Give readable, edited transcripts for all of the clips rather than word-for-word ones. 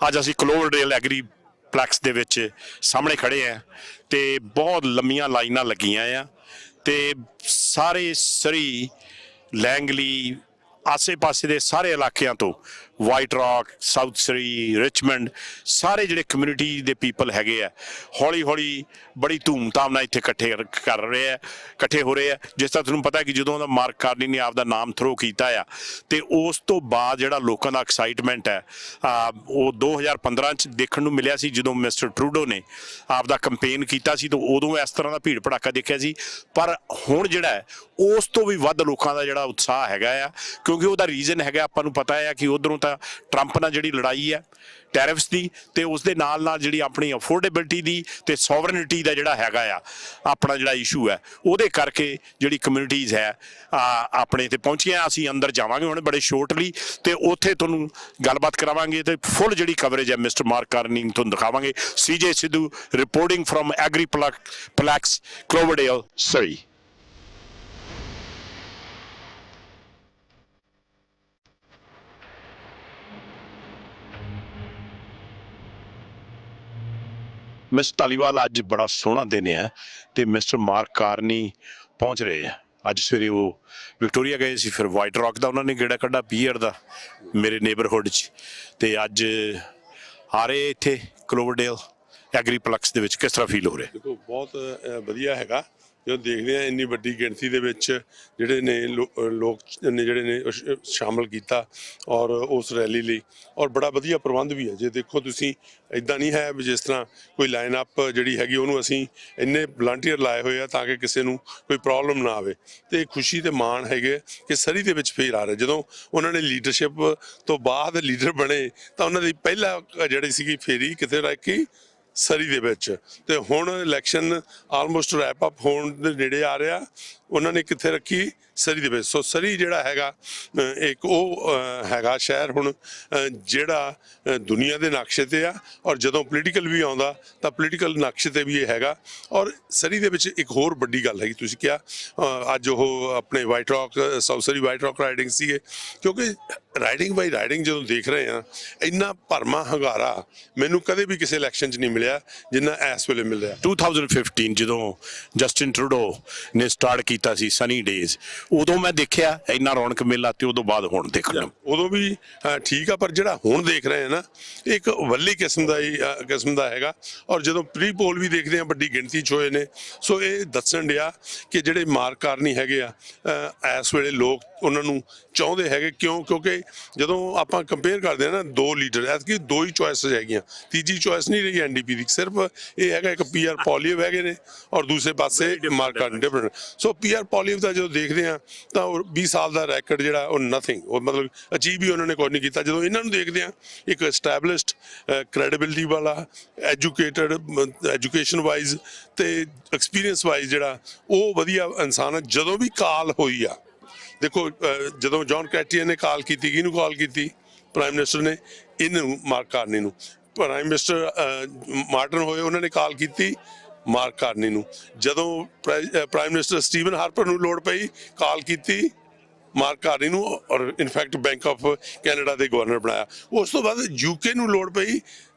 ਅੱਜ ਅਸੀਂ ਕਲੋਵਰਡੇਲ ਐਗਰੀਪਲੈਕਸ ਦੇ ਵਿੱਚ ਸਾਹਮਣੇ ਖੜੇ ਆ ਤੇ ਬਹੁਤ ਲੰਮੀਆਂ ਲਾਈਨਾਂ ਲੱਗੀਆਂ ਆ ਤੇ ਸਾਰੇ ਸਰੀ ਲੈਂਗਲੀ ਆਸੇ ਪਾਸੇ ਦੇ ਸਾਰੇ ਇਲਾਕਿਆਂ ਤੋਂ ਵਾਈਟ ਰੌਕ ਸਾਊਥ ਸਰੀ ਰਿਚਮੰਡ ਸਾਰੇ ਜਿਹੜੇ ਕਮਿਊਨਿਟੀ ਦੇ ਪੀਪਲ ਹੈਗੇ ਆ ਹੌਲੀ ਹੌਲੀ ਬੜੀ ਧੂਮਧਾਮ ਨਾਲ ਇੱਥੇ ਇਕੱਠੇ ਹੋ ਰਹੇ ਆ। ਜਿਸ ਤਰ੍ਹਾਂ ਤੁਹਾਨੂੰ ਪਤਾ ਕਿ ਜਦੋਂ ਦਾ ਮਾਰਕ ਕਾਰਨੀ ਨੇ ਆਪਦਾ ਨਾਮ ਥਰੋ ਕੀਤਾ ਆ ਤੇ ਉਸ ਤੋਂ ਬਾਅਦ ਜਿਹੜਾ ਲੋਕਾਂ ਦਾ ਐਕਸਾਈਟਮੈਂਟ ਹੈ ਉਹ 2015 ਚ ਦੇਖਣ ਨੂੰ ਮਿਲਿਆ ਸੀ ਜਦੋਂ ਮਿਸਟਰ ਟਰੂਡੋ ਨੇ ਆਪਦਾ ਕੰਪੇਨ ਕੀਤਾ ਸੀ ਤਾਂ ਉਦੋਂ ਇਸ ਤਰ੍ਹਾਂ ਦਾ ਭੀੜ ਭੜਾਕਾ ਦੇਖਿਆ ਸੀ। ਪਰ ਹੁਣ ਜਿਹੜਾ ਹੈ ਉਸ ਤੋਂ ਵੀ ਵੱਧ ਲੋਕਾਂ ਦਾ ਜਿਹੜਾ ਉਤਸ਼ਾਹ ਹੈਗਾ ਆ ਕਿਉਂਕਿ ਉਹਦਾ ਰੀਜ਼ਨ ਹੈਗਾ ਆਪਾਂ ਨੂੰ ਪਤਾ ਹੈ ਕਿ ਉਧਰੋਂ ਤਾਂ ਟਰੰਪ ਨਾਲ ਜਿਹੜੀ ਲੜਾਈ ਹੈ ਟੈਰਿਫਸ ਦੀ ਤੇ ਉਸ ਦੇ ਨਾਲ ਨਾਲ ਜਿਹੜੀ ਆਪਣੀ ਅਫੋਰਡੇਬਿਲਟੀ ਦੀ ਤੇ ਸੋਵਰਨਿਟੀ ਦਾ ਜਿਹੜਾ ਹੈਗਾ ਆ ਆਪਣਾ ਜਿਹੜਾ ਇਸ਼ੂ ਹੈ ਉਹਦੇ ਕਰਕੇ ਜਿਹੜੀ ਕਮਿਊਨਿਟੀਜ਼ ਹੈ ਆਪਣੇ ਤੇ ਪਹੁੰਚੀਆਂ। ਅਸੀਂ ਅੰਦਰ ਜਾਵਾਂਗੇ ਹੁਣ ਬੜੇ ਸ਼ੋਰਟਲੀ ਤੇ ਉੱਥੇ ਤੁਹਾਨੂੰ ਗੱਲਬਾਤ ਕਰਾਵਾਂਗੇ ਤੇ ਫੁੱਲ ਜਿਹੜੀ ਕਵਰੇਜ ਹੈ ਮਿਸਟਰ ਮਾਰਕ ਕਾਰਨੀ ਤੁਹਾਨੂੰ ਦਿਖਾਵਾਂਗੇ। CJ ਸਿੱਧੂ ਰਿਪੋਰਟਿੰਗ ਫਰਮ ਐਗਰੀਪਲੈਕਸ ਕਲੋਵਰਡੇਲ ਸਰੀ। ਮਿਸਟਰ ਧਾਲੀਵਾਲ ਅੱਜ ਬੜਾ ਸੋਹਣਾ ਦਿਨ ਹੈ ਤੇ ਮਿਸਟਰ ਮਾਰਕ ਕਾਰਨੀ ਪਹੁੰਚ ਰਹੇ ਆ। ਅੱਜ ਸਵੇਰੇ ਉਹ ਵਿਕਟੋਰੀਆ ਗਏ ਸੀ ਫਿਰ ਵਾਈਟ ਰੌਕ ਦਾ ਉਹਨਾਂ ਨੇ ਗੇੜਾ ਕੱਢਾ ਪੀਅਰ ਦਾ ਮੇਰੇ ਨੇਬਰਹੁੱਡ 'ਚ ਤੇ ਅੱਜ ਆ ਰਹੇ ਇੱਥੇ ਕਲੋਵਰਡੇਲ ਐਗਰੀਪਲੈਕਸ ਦੇ ਵਿੱਚ। ਕਿਸ ਤਰ੍ਹਾਂ ਫੀਲ ਹੋ ਰਿਹਾ? ਦੇਖੋ ਬਹੁਤ ਵਧੀਆ ਹੈਗਾ ਜਦੋਂ ਦੇਖਦੇ ਹਾਂ ਇੰਨੀ ਵੱਡੀ ਗਿਣਤੀ ਦੇ ਵਿੱਚ ਜਿਹੜੇ ਨੇ ਲੋਕ ਨੇ ਜਿਹੜੇ ਨੇ ਸ਼ਾਮਲ ਕੀਤਾ ਔਰ ਉਸ ਰੈਲੀ ਲਈ ਔਰ ਬੜਾ ਵਧੀਆ ਪ੍ਰਬੰਧ ਵੀ ਹੈ। ਜੇ ਦੇਖੋ ਤੁਸੀਂ ਇੱਦਾਂ ਨਹੀਂ ਹੈ ਵੀ ਜਿਸ ਤਰ੍ਹਾਂ ਕੋਈ ਲਾਈਨ ਅਪ ਜਿਹੜੀ ਹੈਗੀ ਉਹਨੂੰ ਅਸੀਂ ਇੰਨੇ ਵਲੰਟੀਅਰ ਲਾਏ ਹੋਏ ਆ ਤਾਂ ਕਿ ਕਿਸੇ ਨੂੰ ਕੋਈ ਪ੍ਰੋਬਲਮ ਨਾ ਆਵੇ ਤੇ ਖੁਸ਼ੀ ਤੇ ਮਾਣ ਹੈਗੇ ਕਿ ਸਰੀ ਦੇ ਵਿੱਚ ਫੇਰ ਆ ਰਹੇ। ਜਦੋਂ ਉਹਨਾਂ ਨੇ ਲੀਡਰਸ਼ਿਪ ਤੋਂ ਬਾਅਦ ਲੀਡਰ ਬਣੇ ਤਾਂ ਉਹਨਾਂ ਦੀ ਪਹਿਲਾ ਜਿਹੜੀ ਸੀਗੀ ਫੇਰੀ ਕਿਤੇ ਰੱਖੀ ਸਰੀ ਦੇ ਵਿੱਚ ਤੇ ਹੁਣ ਇਲੈਕਸ਼ਨ ਆਲਮੋਸਟ ਰੈਪ ਅਪ ਹੋਣ ਦੇ ਨੇੜੇ ਆ ਰਿਹਾ ਉਹਨਾਂ ਨੇ ਕਿੱਥੇ ਰੱਖੀ ਸਰੀ ਦੇ ਵਿੱਚ। ਸੋ ਸਰੀ ਜਿਹੜਾ ਹੈਗਾ ਇੱਕ ਉਹ ਹੈਗਾ ਸ਼ਹਿਰ ਹੁਣ ਜਿਹੜਾ ਦੁਨੀਆ ਦੇ ਨਕਸ਼ੇ ਤੇ ਆ ਔਰ ਜਦੋਂ ਪੋਲੀਟੀਕਲ ਵੀ ਆਉਂਦਾ ਤਾਂ ਪੋਲੀਟੀਕਲ ਨਕਸ਼ੇ ਤੇ ਵੀ ਇਹ ਹੈਗਾ। ਔਰ ਸਰੀ ਦੇ ਵਿੱਚ ਇੱਕ ਹੋਰ ਵੱਡੀ ਗੱਲ ਹੈਗੀ ਤੁਸੀਂ ਕਿਹਾ ਅੱਜ ਉਹ ਆਪਣੇ ਵਾਈਟ ਰੌਕ ਸਾਊਥ ਸਰੀ ਵਾਈਟ ਰੌਕ ਰਾਈਡਿੰਗ ਸੀਗੇ ਕਿਉਂਕਿ ਰਾਈਡਿੰਗ ਬਾਈ ਰਾਈਡਿੰਗ ਜਦੋਂ ਦੇਖ ਰਹੇ ਆ ਇੰਨਾ ਭਰਮਾ ਹੰਗਾਰਾ ਮੈਨੂੰ ਕਦੇ ਵੀ ਕਿਸੇ ਇਲੈਕਸ਼ਨ 'ਚ ਨਹੀਂ ਮਿਲਿਆ ਜਿੰਨਾ ਇਸ ਵੇਲੇ ਮਿਲ ਰਿਹਾ। 2015 ਜਦੋਂ ਜਸਟਿਨ ਟਰੂਡੋ ਨੇ ਸਟਾਰਟ ਕੀਤਾ ਸੀ ਸਨੀ ਡੇਜ਼ ਉਦੋਂ ਮੈਂ ਦੇਖਿਆ ਇੰਨਾ ਰੌਣਕ ਮੇਲਾ ਤੇ ਉਦੋਂ ਬਾਅਦ ਹੁਣ ਦੇਖਣ ਨੂੰ ਉਦੋਂ ਵੀ ਠੀਕ ਆ ਪਰ ਜਿਹੜਾ ਹੁਣ ਦੇਖ ਰਹੇ ਆ ਨਾ ਇੱਕ ਵੱਲੀ ਕਿਸਮ ਦਾ ਹੈਗਾ। ਔਰ ਜਦੋਂ ਪ੍ਰੀ ਪੋਲ ਵੀ ਦੇਖਦੇ ਆ ਵੱਡੀ ਗਿਣਤੀ 'ਚ ਹੋਏ ਨੇ ਸੋ ਇਹ ਦੱਸਣ ਡਿਆ ਕਿ ਜਿਹੜੇ ਮਾਰਕ ਕਾਰਨੀ ਹੈਗੇ ਆ ਇਸ ਵੇਲੇ ਲੋਕ ਉਹਨਾਂ ਨੂੰ ਚਾਹੁੰਦੇ ਹੈਗੇ ਕਿਉਂਕਿ ਜਦੋਂ ਆਪਾਂ ਕੰਪੇਅਰ ਕਰਦੇ ਆ ਨਾ ਦੋ ਲੀਡਰ ਐਤਕੀ ਦੋ ਹੀ ਚੋਇਸਿਸ ਹੈਗੀਆਂ ਤੀਜੀ ਚੋਇਸ ਨਹੀਂ ਰਹੀ NDP ਦੀ ਸਿਰਫ ਇਹ ਹੈਗਾ ਇੱਕ PR ਪੋਲੀਅਵ ਹੈਗੇ ਨੇ ਔਰ ਦੂਸਰੇ ਪਾਸੇ ਮਾਰਕ ਕਾਰਨੀ ਡਿਫਰੈਂਟ। ਸੋ PR ਪੋਲੀਅਵ ਦਾ ਜਦੋਂ ਦੇਖਦੇ ਆ ਤਾਂ 20 ਸਾਲ ਦਾ ਰੈਕਡ ਜਿਹੜਾ ਉਹ ਨਥਿੰਗ ਉਹ ਮਤਲਬ ਅਚੀਵ ਵੀ ਉਹਨਾਂ ਨੇ ਕੋਈ ਨਹੀਂ ਕੀਤਾ। ਜਦੋਂ ਇਹਨਾਂ ਨੂੰ ਦੇਖਦੇ ਆ ਇੱਕ ਐਸਟੈਬਲਿਸ਼ਡ ਕ੍ਰੈਡੀਬਿਲਿਟੀ ਵਾਲਾ ਐਜੂਕੇਟਡ ਐਜੂਕੇਸ਼ਨ ਵਾਈਜ਼ ਤੇ ਐਕਸਪੀਰੀਅੰਸ ਵਾਈਜ਼ ਜਿਹੜਾ ਉਹ ਵਧੀਆ ਇਨਸਾਨ ਆ। ਜਦੋਂ ਵੀ ਕਾਲ ਹੋਈ ਆ ਦੇਖੋ ਜਦੋਂ ਜੌਨ ਕੈਟੀਅਨ ਨੇ ਕਾਲ ਕੀਤੀ ਕਿਹਨੂੰ ਕਾਲ ਕੀਤੀ ਪ੍ਰਾਈਮ ਮਿਨਿਸਟਰ ਨੇ ਇਹਨੂੰ ਮਾਰਕ ਕਾਰਨੀ ਨੂੰ। ਪ੍ਰਾਈਮ ਮਿਨਿਸਟਰ ਮਾਰਟਨ ਹੋਏ ਉਹਨਾਂ ਨੇ ਕਾਲ ਕੀਤੀ ਮਾਰਕ ਕਾਰਨੀ ਨੂੰ। ਜਦੋਂ ਪ੍ਰਾਈਮ ਮਿਨਿਸਟਰ ਸਟੀਵਨ ਹਾਰਪਰ ਨੂੰ ਲੋੜ ਪਈ ਕਾਲ ਕੀਤੀ ਮਾਰਕ ਕਾਰਨੀ ਨੂੰ ਔਰ ਇਨਫੈਕਟ ਬੈਂਕ ਆਫ ਕੈਨੇਡਾ ਦੇ ਗਵਰਨਰ ਬਣਾਇਆ। ਉਸ ਤੋਂ ਬਾਅਦ UK ਨੂੰ ਲੋੜ ਪਈ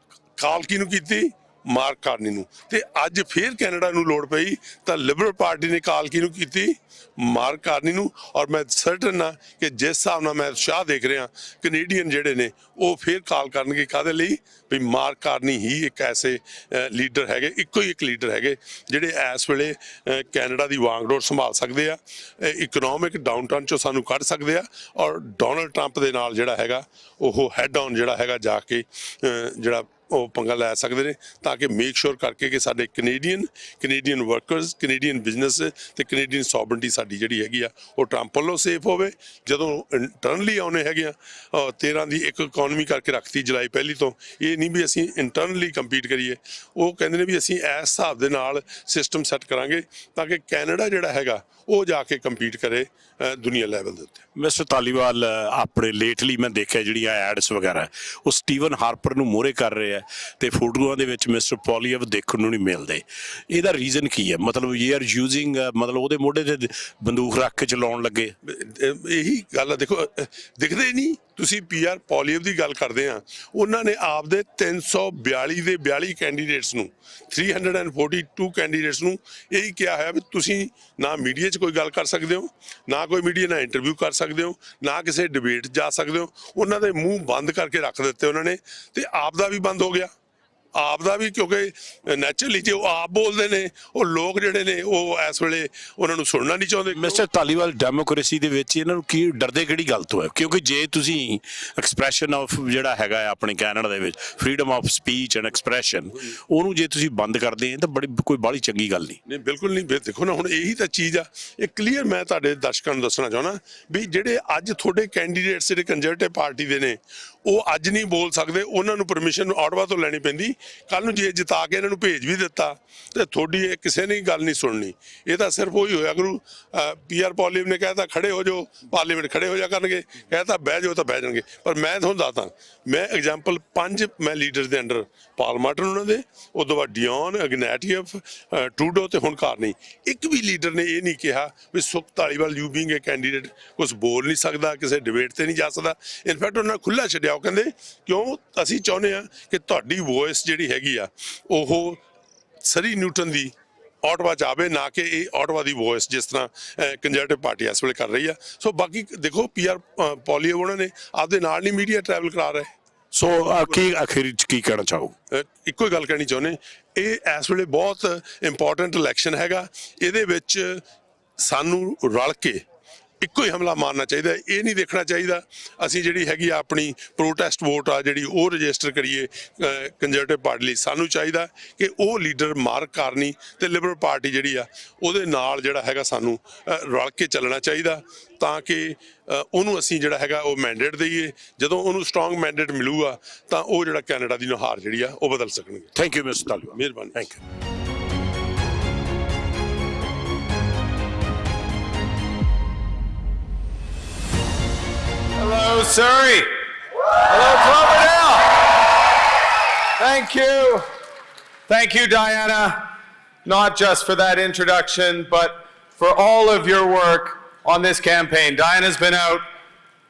ਕਾਲ ਕਿਹਨੂੰ ਕੀਤੀ ਮਾਰਕ ਕਾਰਨੀ ਨੂੰ ਤੇ ਅੱਜ ਫੇਰ ਕੈਨੇਡਾ ਨੂੰ ਲੋੜ ਪਈ ਤਾਂ ਲਿਬਰਲ ਪਾਰਟੀ ਨੇ ਕਾਲ ਕਿਹਨੂੰ ਕੀਤੀ ਮਾਰਕ ਕਾਰਨੀ ਨੂੰ। ਔਰ ਮੈਂ ਸਰਟਨ ਆ ਕਿ ਜਿਸ ਹਿਸਾਬ ਨਾਲ ਮੈਂ ਉਤਸ਼ਾਹ ਦੇਖ ਰਿਹਾ ਕੈਨੇਡੀਅਨ ਜਿਹੜੇ ਨੇ ਉਹ ਫੇਰ ਕਾਲ ਕਰਨਗੇ ਕਾਹਦੇ ਲਈ ਵੀ ਮਾਰਕ ਕਾਰਨੀ ਹੀ ਇੱਕ ਐਸੇ ਲੀਡਰ ਹੈਗੇ ਇੱਕੋ ਹੀ ਇੱਕ ਲੀਡਰ ਹੈਗੇ ਜਿਹੜੇ ਇਸ ਵੇਲੇ ਕੈਨੇਡਾ ਦੀ ਵਾਂਗਡੋਰ ਸੰਭਾਲ ਸਕਦੇ ਆ ਇਕਨੋਮਿਕ ਡਾਊਨਟਰਨ 'ਚੋਂ ਸਾਨੂੰ ਕੱਢ ਸਕਦੇ ਆ ਔਰ ਡੋਨਲਡ ਟਰੰਪ ਦੇ ਨਾਲ ਜਿਹੜਾ ਹੈਗਾ ਉਹ ਹੈਡ ਔਨ ਜਿਹੜਾ ਹੈਗਾ ਜਾ ਕੇ ਜਿਹੜਾ ਉਹ ਪੰਗਾ ਲੈ ਸਕਦੇ ਨੇ ਤਾਂ ਕਿ ਮੇਕ ਸ਼ੋਰ ਕਰਕੇ ਕਿ ਸਾਡੇ ਕੈਨੇਡੀਅਨ ਵਰਕਰਸ ਕੈਨੇਡੀਅਨ ਬਿਜ਼ਨਸ ਤੇ ਕੈਨੇਡੀਅਨ ਸੋਵਰਨਟੀ ਸਾਡੀ ਜਿਹੜੀ ਹੈਗੀ ਆ ਉਹ ਟਰੰਪ ਵੱਲੋਂ ਸੇਫ ਹੋਵੇ। ਜਦੋਂ ਇੰਟਰਨਲੀ ਆਉਣੇ ਹੈਗੇ ਆ 13 ਦੀ ਇੱਕ ਇਕਨੋਮੀ ਕਰਕੇ ਰੱਖਤੀ ਜੁਲਾਈ 1 ਤੋਂ ਇਹ ਨਹੀਂ ਵੀ ਅਸੀਂ ਇੰਟਰਨਲੀ ਕੰਪੀਟ ਕਰੀਏ ਉਹ ਕਹਿੰਦੇ ਨੇ ਵੀ ਅਸੀਂ ਇਸ ਹਿਸਾਬ ਦੇ ਨਾਲ ਸਿਸਟਮ ਸੈੱਟ ਕਰਾਂਗੇ ਤਾਂ ਕਿ ਕੈਨੇਡਾ ਜਿਹੜਾ ਹੈਗਾ ਉਹ ਜਾ ਕੇ ਕੰਪੀਟ ਕਰੇ ਦੁਨੀਆ ਲੈਵਲ ਦੇ ਉੱਤੇ। ਮਿਸਟਰ ਧਾਲੀਵਾਲ ਆਪਣੇ ਲੇਟਲੀ ਮੈਂ ਦੇਖਿਆ ਜਿਹੜੀਆਂ ਐਡਸ ਵਗੈਰਾ ਉਹ ਸਟੀਵਨ ਹਾਰਪਰ ਨੂੰ ਮੋਹਰੇ ਕਰ ਰਹੇ ਆ ਤੇ ਫੋਟੋਆਂ ਦੇ ਵਿੱਚ ਮਿਸਟਰ ਪੋਲੀਅਵ ਦੇਖਣ ਨੂੰ ਨਹੀਂ ਮਿਲਦੇ। ਇਹਦਾ ਰੀਜ਼ਨ ਕੀ ਹੈ? ਮਤਲਬ ਯੂ ਆਰ ਯੂਜ਼ਿੰਗ ਮਤਲਬ ਉਹਦੇ ਮੋਢੇ ਤੇ ਬੰਦੂਕ ਰੱਖ ਕੇ ਚਲਾਉਣ ਲੱਗੇ? ਇਹੀ ਗੱਲ ਆ। ਦੇਖੋ ਦਿਖਦੇ ਨਹੀਂ ਤੁਸੀਂ ਪੀਆਰ ਪੋਲੀਅਬ ਦੀ ਗੱਲ ਕਰਦੇ ਆ, ਉਹਨਾਂ ਨੇ ਆਪਦੇ 342 ਦੇ 42 ਕੈਂਡੀਡੇਟਸ ਨੂੰ 342 ਕੈਂਡੀਡੇਟਸ ਨੂੰ ਇਹੀ ਕਿਹਾ ਹੋਇਆ ਵੀ ਤੁਸੀਂ ਨਾ ਮੀਡੀਆ 'ਚ ਕੋਈ ਗੱਲ ਕਰ ਸਕਦੇ ਹੋ, ਨਾ ਕੋਈ ਮੀਡੀਆ ਨਾਲ ਇੰਟਰਵਿਊ ਕਰ ਸਕਦੇ ਹੋ, ਨਾ ਕਿਸੇ ਡਿਬੇਟ ਜਾ ਸਕਦੇ ਹੋ। ਉਹਨਾਂ ਦੇ ਮੂੰਹ ਬੰਦ ਕਰਕੇ ਰੱਖ ਦਿੱਤੇ ਉਹਨਾਂ ਨੇ, ਤੇ ਆਪ ਦਾ ਵੀ ਬੰਦ ਹੋ ਗਿਆ, ਆਪ ਦਾ ਵੀ, ਕਿਉਂਕਿ ਨੈਚੁਰਲੀ ਜੇ ਉਹ ਆਪ ਬੋਲਦੇ ਨੇ, ਉਹ ਲੋਕ ਜਿਹੜੇ ਨੇ ਉਹ ਇਸ ਵੇਲੇ ਉਹਨਾਂ ਨੂੰ ਸੁਣਨਾ ਨਹੀਂ ਚਾਹੁੰਦੇ। ਮਿਸਟਰ ਧਾਲੀਵਾਲ, ਡੈਮੋਕ੍ਰੇਸੀ ਦੇ ਵਿੱਚ ਇਹਨਾਂ ਨੂੰ ਕੀ ਡਰਦੇ ਕਿਹੜੀ ਗੱਲ ਤੋਂ ਹੈ? ਕਿਉਂਕਿ ਜੇ ਤੁਸੀਂ ਐਕਸਪ੍ਰੈਸ਼ਨ ਆਫ ਜਿਹੜਾ ਹੈਗਾ ਆਪਣੇ ਕੈਨੇਡਾ ਦੇ ਵਿੱਚ freedom of speech and expression, ਉਹਨੂੰ ਜੇ ਤੁਸੀਂ ਬੰਦ ਕਰਦੇ ਆ ਤਾਂ ਕੋਈ ਬਾਹਲੀ ਚੰਗੀ ਗੱਲ ਨਹੀਂ। ਨਹੀਂ, ਬਿਲਕੁਲ ਨਹੀਂ। ਦੇਖੋ ਨਾ, ਹੁਣ ਇਹੀ ਤਾਂ ਚੀਜ਼ ਆ, ਇਹ ਕਲੀਅਰ ਮੈਂ ਤੁਹਾਡੇ ਦਰਸ਼ਕਾਂ ਨੂੰ ਦੱਸਣਾ ਚਾਹੁੰਦਾ ਵੀ ਜਿਹੜੇ ਅੱਜ ਤੁਹਾਡੇ ਕੈਂਡੀਡੇਟਸ ਜਿਹੜੇ ਕੰਜ਼ਰਵੇਟਿਵ ਪਾਰਟੀ ਦੇ ਨੇ, ਉਹ ਅੱਜ ਨਹੀਂ ਬੋਲ ਸਕਦੇ, ਉਹਨਾਂ ਨੂੰ ਪਰਮਿਸ਼ਨ ਆਟਵਾ ਤੋਂ ਲੈਣੀ ਪੈਂਦੀ। ਕੱਲ ਨੂੰ ਜੇ ਜਿਤਾ ਕੇ ਇਹਨਾਂ ਨੂੰ ਭੇਜ ਵੀ ਦਿੱਤਾ ਤੇ ਤੁਹਾਡੀ ਇਹ ਕਿਸੇ ਨੇ ਗੱਲ ਨਹੀਂ ਸੁਣਨੀ। ਇਹ ਤਾਂ ਸਿਰਫ ਉਹੀ ਹੋਇਆ ਕਰੂ, ਪੀਆਰ ਪੋਲੀਅਮ ਨੇ ਕਹਿਤਾ ਖੜੇ ਹੋ ਜਾਓ, ਪਾਰਲੀਮੈਂਟ ਖੜੇ ਹੋ ਜਾ ਕਰਨਗੇ, ਕਹਿਤਾ ਬਹਿ ਜਾਓ ਤਾਂ ਬਹਿ ਜਾਣਗੇ। ਪਰ ਮੈਂ ਤੁਹਾਨੂੰ ਦੱਸਦਾ, ਮੈਂ ਐਗਜ਼ਾਮਪਲ 5 ਮੈਂ ਲੀਡਰਸ ਦੇ ਅੰਡਰ ਪਾਰਲੀਮੈਂਟ ਉਹਨਾਂ ਦੇ, ਉਸ ਤੋਂ ਬਾਅਦ ਡਿਓਨ, ਇਗਨੈਟੀਅਫ, ਟਰੂਡੋ ਤੇ ਹੁਣ ਕਾਰਨੀ, ਇੱਕ ਵੀ ਲੀਡਰ ਨੇ ਇਹ ਨਹੀਂ ਕਿਹਾ ਵੀ ਸੁਖ Dhaliwal you being A candidate ਕੁਛ ਬੋਲ ਨਹੀਂ ਸਕਦਾ, ਕਿਸੇ ਡਿਬੇਟ ਤੇ ਨਹੀਂ ਜਾ ਸਕਦਾ। ਇਨਫੈਕਟ ਉਹਨਾਂ ਖੁੱਲ੍ਹਾ ਛੱਡਿਆ, ਉਹ ਕਹਿੰਦੇ ਕਿਉਂ ਅਸੀਂ ਚਾਹੁੰਦੇ ਹਾਂ ਕਿ ਤੁਹਾਡੀ ਵੋਇਸ ਜਿਹੜੀ ਹੈਗੀ ਆ ਉਹ ਸਰੀ ਨਿਊਟਨ ਦੀ ਆਟਵਾ 'ਚ ਆਵੇ, ਨਾ ਕਿ ਇਹ ਆਟਵਾ ਦੀ ਵੋਇਸ ਜਿਸ ਤਰ੍ਹਾਂ ਕੰਜ਼ਰਵੇਟਿਵ ਪਾਰਟੀ ਇਸ ਵੇਲੇ ਕਰ ਰਹੀ ਆ। ਸੋ ਬਾਕੀ ਦੇਖੋ, ਪੀਆਰ ਪੋਲੀਅਬ ਉਹਨਾਂ ਨੇ ਆਪਦੇ ਨਾਲ ਨਹੀਂ ਮੀਡੀਆ ਟਰੈਵਲ ਕਰਾ ਰਹੇ। ਸੋ ਕੀ ਅਖੀਰ 'ਚ ਕੀ ਕਹਿਣਾ ਚਾਹੋ? ਇੱਕੋ ਹੀ ਗੱਲ ਕਹਿਣੀ ਚਾਹੁੰਦੇ, ਇਹ ਇਸ ਵੇਲੇ ਬਹੁਤ ਇੰਪੋਰਟੈਂਟ ਇਲੈਕਸ਼ਨ ਹੈਗਾ, ਇਹਦੇ ਵਿੱਚ ਸਾਨੂੰ ਰਲ ਕੇ ਇੱਕੋ ਹੀ ਹਮਲਾ ਮਾਰਨਾ ਚਾਹੀਦਾ। ਇਹ ਨਹੀਂ ਦੇਖਣਾ ਚਾਹੀਦਾ ਅਸੀਂ ਜਿਹੜੀ ਹੈਗੀ ਆ ਆਪਣੀ ਪ੍ਰੋਟੈਸਟ ਵੋਟ ਆ ਜਿਹੜੀ ਉਹ ਰਜਿਸਟਰ ਕਰੀਏ ਕੰਜ਼ਰਵੇਟਿਵ ਪਾਰਟੀ ਲਈ। ਸਾਨੂੰ ਚਾਹੀਦਾ ਕਿ ਉਹ ਲੀਡਰ ਮਾਰਕ ਕਾਰਨੀ ਤੇ ਲਿਬਰਲ ਪਾਰਟੀ ਜਿਹੜੀ ਆ ਉਹਦੇ ਨਾਲ ਜਿਹੜਾ ਹੈਗਾ ਸਾਨੂੰ ਰਲ ਕੇ ਚੱਲਣਾ ਚਾਹੀਦਾ, ਤਾਂ ਕਿ ਉਹਨੂੰ ਅਸੀਂ ਜਿਹੜਾ ਹੈਗਾ ਉਹ ਮੈਂਡੇਟ ਦਈਏ। ਜਦੋਂ ਉਹਨੂੰ ਸਟਰੋਂਗ ਮੈਂਡੇਟ ਮਿਲੂਗਾ ਤਾਂ ਉਹ ਜਿਹੜਾ ਕੈਨੇਡਾ ਦੀ ਨੁਹਾਰ ਜਿਹੜੀ ਆ ਉਹ ਬਦਲ ਸਕਣਗੇ। ਥੈਂਕ ਯੂ ਮਿਸਟਰ ਧਾਲੀਵਾਲ, ਮਿਹਰਬਾਨੀ। Thank you. Hello, Surrey. Hello, Cloverdale. Thank you. Thank you, Diana, not just for that introduction, but for all of your work on this campaign. Diana's been out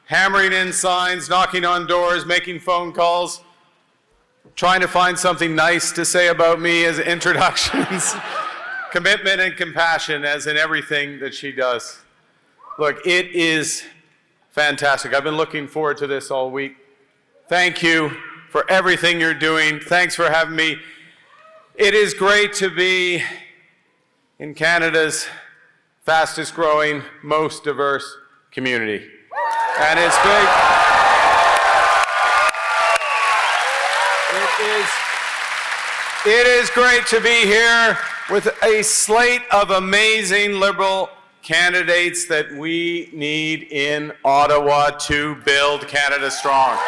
hammering in signs, knocking on doors, making phone calls, trying to find something nice to say about me as introductions. Commitment and compassion, as in everything that she does. Look, it is fantastic. I've been looking forward to this all week. Thank you for everything you're doing. Thanks for having me. It is great to be in Canada's fastest growing, most diverse community. And it's big. It is great to be here with a slate of amazing Liberal candidates that we need in Ottawa to build Canada strong.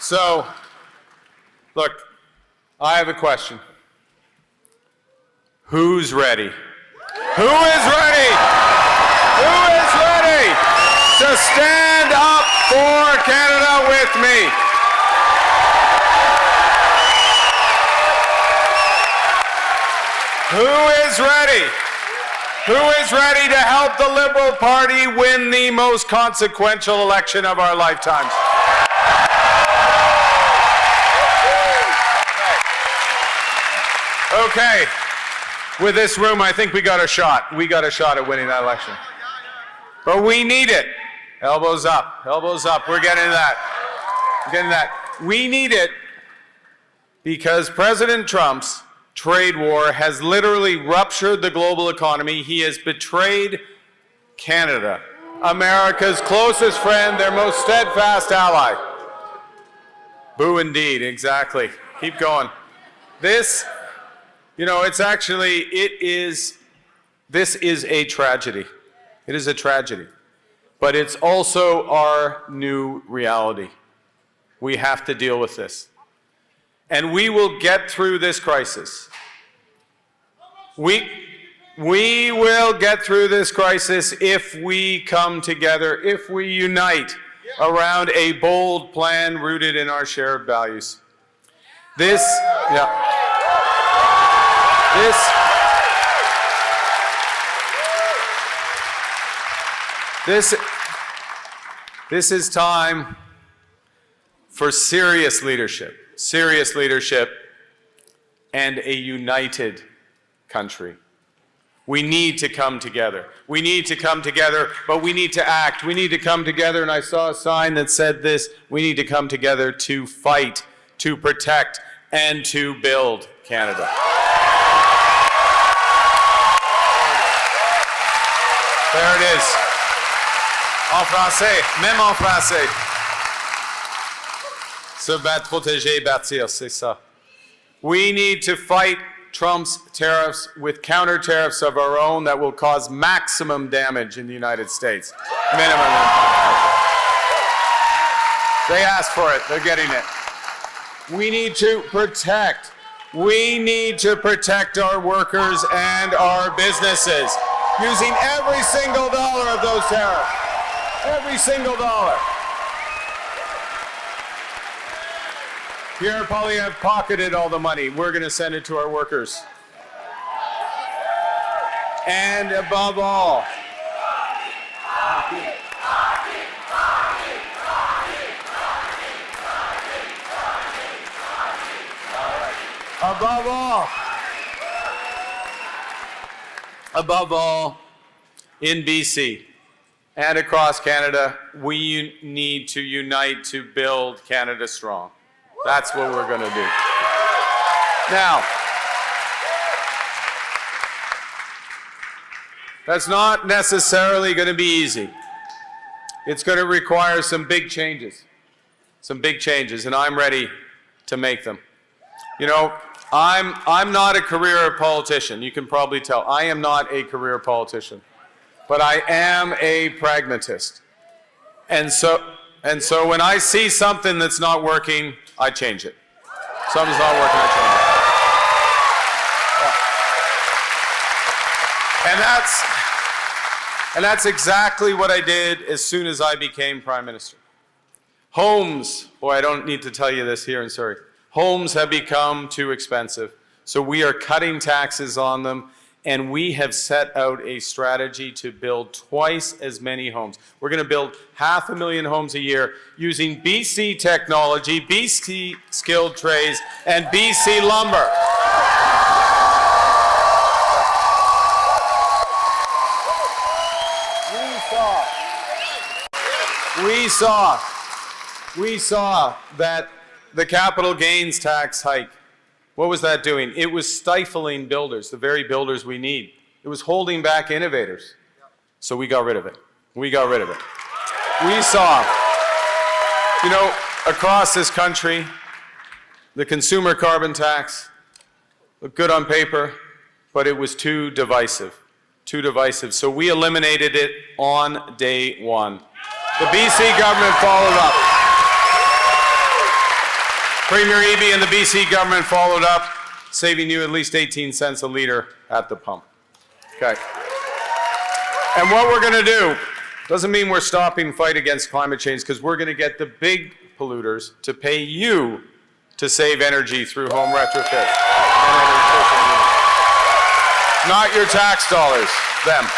So, look, I have a question. Who's ready? Who is ready? Who is ready to stand up for Canada with me? Who is ready? Who is ready to help the Liberal Party win the most consequential election of our lifetimes? Okay. With this room, I think we got a shot. We got a shot at winning that election. But we need it. Elbows up. Elbows up. We're getting that. We're getting that. We need it because President Trump's trade war has literally ruptured the global economy. He has betrayed Canada, America's closest friend, their most steadfast ally. Boo indeed, exactly. Keep going. This, it's actually, this is a tragedy. It is a tragedy. But it's also our new reality. We have to deal with this. And we will get through this crisis. We will get through this crisis if we come together, if we unite around a bold plan rooted in our shared values. This This is time for serious leadership and a united country. We need to come together. We need to come together, but we need to act. We need to come together, and I saw a sign that said this: we need to come together to fight, to protect, and to build Canada. There it is. En français, même en français. Se battre, protéger, bâtir, c'est ça. We need to fight Trump's tariffs with counter tariffs of our own that will cause maximum damage in the United States. Minimum impact. They asked for it, they're getting it. We need to protect our workers and our businesses using every single dollar of those tariffs. Every single dollar. Pierre Poilievre pocketed all the money. We're going to send it to our workers. And above all, in BC and across Canada, we need to unite to build Canada strong. That's what we're going to do. Now, that's not necessarily going to be easy. It's going to require some big changes, and I'm ready to make them. You know, I'm not a career politician. You can probably tell. I am not a career politician, but I am a pragmatist. And so when I see something that's not working, I change it. Something's not working, I change it. And that's exactly what I did as soon as I became Prime Minister. Homes, boy, I don't need to tell you this here in Surrey. Homes have become too expensive, so we are cutting taxes on them, and we have set out a strategy to build twice as many homes. We're going to build 500,000 homes a year using BC technology, BC skilled trades, and BC lumber. We saw that the capital gains tax hike, what was that doing? It was stifling builders, the very builders we need. It was holding back innovators. So we got rid of it. We saw, you know, across this country, the consumer carbon tax looked good on paper, but it was too divisive. So we eliminated it on day one. The BC government followed up. Premier Eby and the BC government followed up, saving you at least 18 cents a litre at the pump. Okay. And what we're going to do doesn't mean we're stopping fight against climate change, because we're going to get the big polluters to pay you to save energy through home retrofit. Not your tax dollars, them.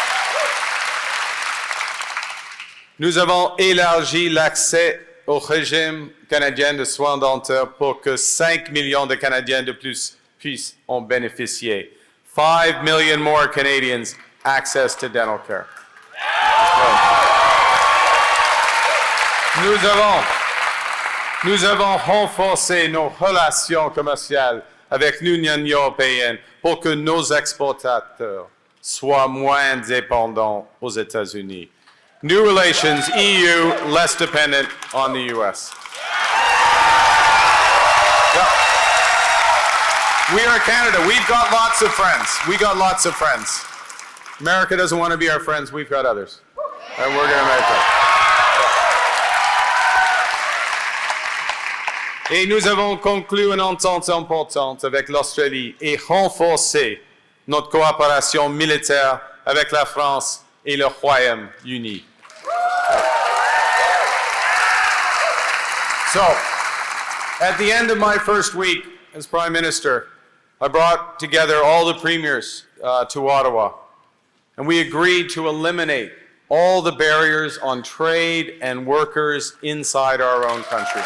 Nous avons élargi l'accès au régime canadien de soins dentaires pour que 5 millions de Canadiens de plus puissent en bénéficier. 5 million more Canadians access to dental care. Nous avons renforcé nos relations commerciales avec l'Union européenne pour que nos exportateurs soient moins dépendants aux États-Unis. New relations, EU, less dependent on the US. Yep. We are Canada. We've got lots of friends. America doesn't want to be our friends. We've got others. And we're going to make them. Et nous avons conclu une entente importante avec l'Australie et renforcé notre coopération militaire avec la France et le Royaume-Uni. So, at the end of my first week as Prime Minister, I brought together all the premiers to Ottawa, and we agreed to eliminate all the barriers on trade and workers inside our own country.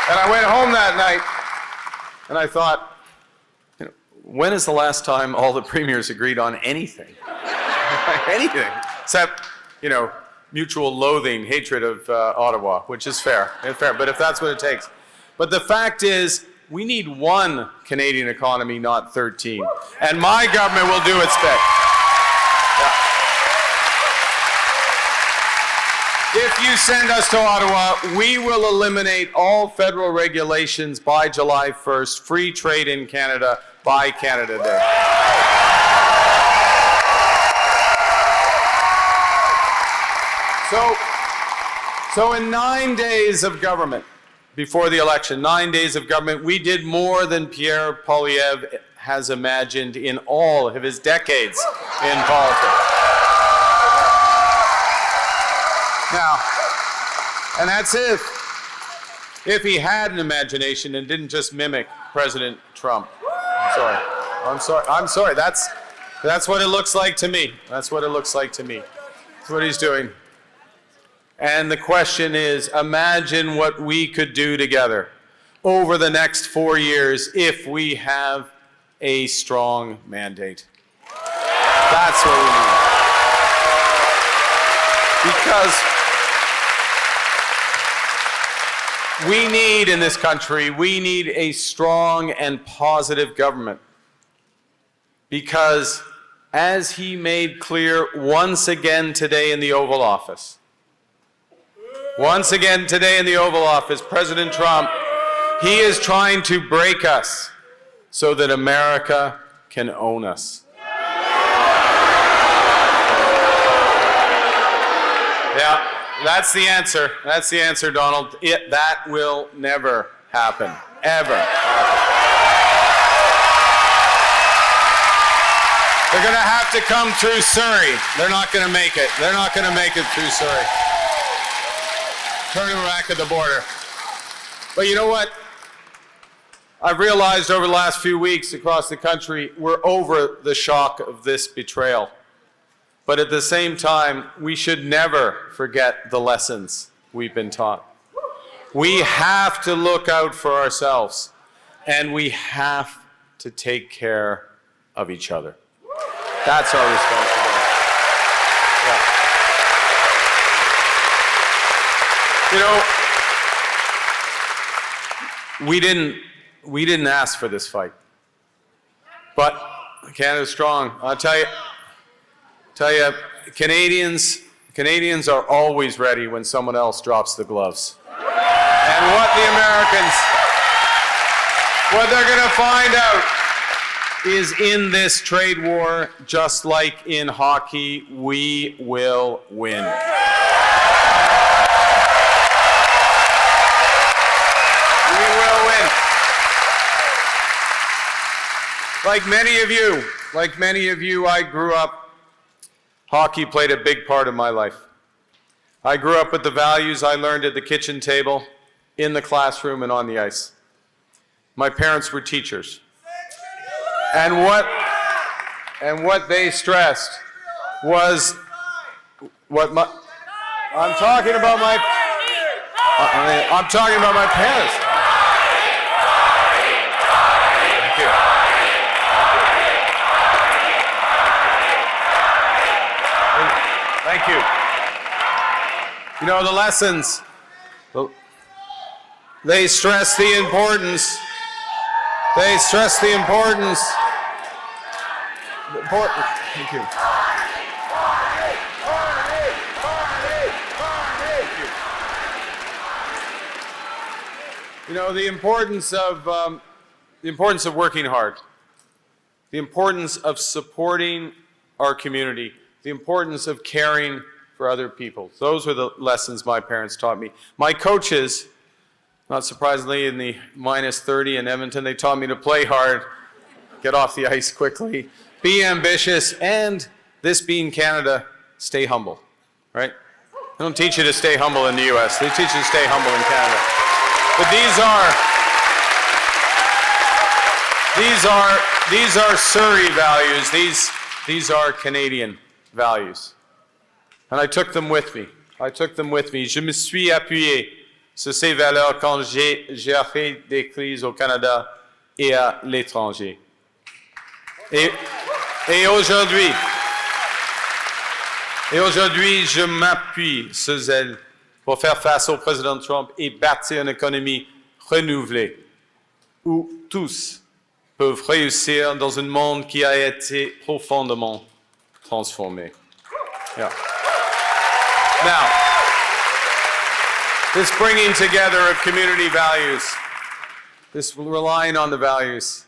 And I went home that night and I thought, when is the last time all the premiers agreed on anything? Anything, except, mutual loathing, hatred of Ottawa, which is fair. It's fair, but if that's what it takes. But the fact is, we need one Canadian economy, not 13. And my government will do its bit. Yeah. If you send us to Ottawa, we will eliminate all federal regulations by July 1st, free trade in Canada by Canada Day. So in 9 days of government, before the election, 9 days of government, we did more than Pierre Poilievre has imagined in all of his decades in politics. Now, and that's if he had an imagination and didn't just mimic President Trump. I'm sorry. That's what it looks like to me. That's what it looks like to me. That's what he's doing. And the question is, imagine what we could do together over the next 4 years if we have a strong mandate. That's what we need. Because we need in this country, we need a strong and positive government. Because as he made clear once again today in the Oval Office, President Trump, he is trying to break us so that America can own us. Yeah, that's the answer. That's the answer, Donald. That will never happen. Ever happen. They're going to have to come through Surrey. They're not going to make it. They're not going to make it through Surrey. Turning back at the border. But you know what? I've realized over the last few weeks across the country, we're over the shock of this betrayal. But at the same time, we should never forget the lessons we've been taught. We have to look out for ourselves, and we have to take care of each other. That's our responsibility. Yeah. We didn't ask for this fight, but Canada's strong. I'll tell you, Canadians are always ready when someone else drops the gloves. And what they're going to find out is in this trade war, just like in hockey, we will win. We will win. Like many of you, I grew up, hockey played a big part of my life. I grew up with the values I learned at the kitchen table, in the classroom, and on the ice. My parents were teachers. And what they stressed was I'm talking about my parents. Thank you. Thank you. The lessons, they stress the importance. Thank you. The importance of working hard, the importance of supporting our community, the importance of caring for other people. Those were the lessons my parents taught me. My coaches, not surprisingly, in the -30 in Edmonton, they taught me to play hard, get off the ice quickly, be ambitious, and this being Canada, stay humble, right? They don't teach you to stay humble in the US. They teach you to stay humble in Canada. But these are are Surrey values. These are Canadian values. And I took them with me. Je me suis appuyé sur ces valeurs quand j'ai géré des crises au Canada et à l'étranger. Et aujourd'hui, je m'appuie sur elles pour faire face au président Trump et bâtir une économie renouvelée où tous peuvent réussir dans un monde qui a été profondément transformé. Yeah. Now, this bringing together of community values, this relying on the values,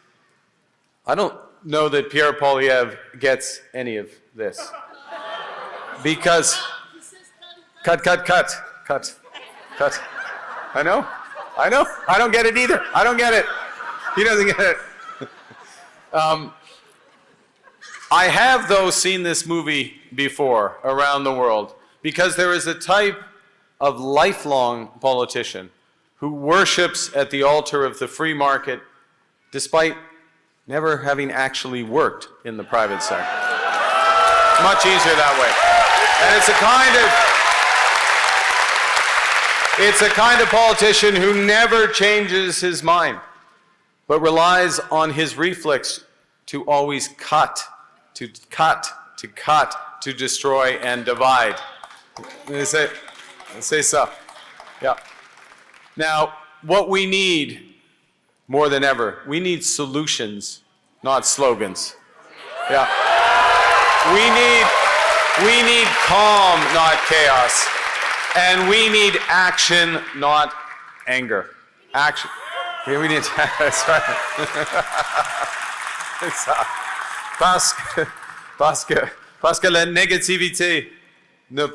I don't know that Pierre Poilievre gets any of this. Because, cut. I know, I don't get it either. I don't get it. He doesn't get it. I have, though, seen this movie before around the world, because there is a type of lifelong politician who worships at the altar of the free market despite never having actually worked in the private sector. Much easier that way. And it's a kind of politician who never changes his mind, but relies on his reflex to always cut, to destroy and divide. Say so. Yeah. Now, what we need more than ever, we need solutions, not slogans. Yeah. We need calm, not chaos. And we need action, not anger. Action. Yeah, we need that's right. Parce que la négativité ne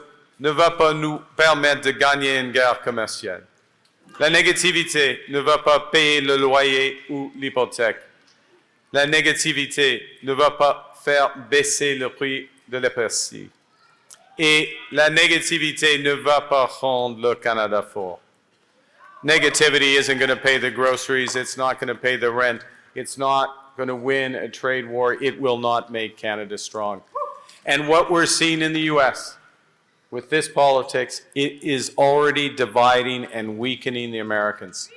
va pas nous permettre de gagner une guerre commerciale. La négativité ne va pas payer le loyer ou l'hypothèque. La négativité ne va pas faire baisser le prix de l'épicerie. Et la négativité ne va pas rendre le Canada fort. Negativity isn't going to pay the groceries. It's not going to pay the rent. It's not going to win a trade war. It will not make Canada strong. And what we're seeing in the U.S. with this politics, it is already dividing and weakening the Americans.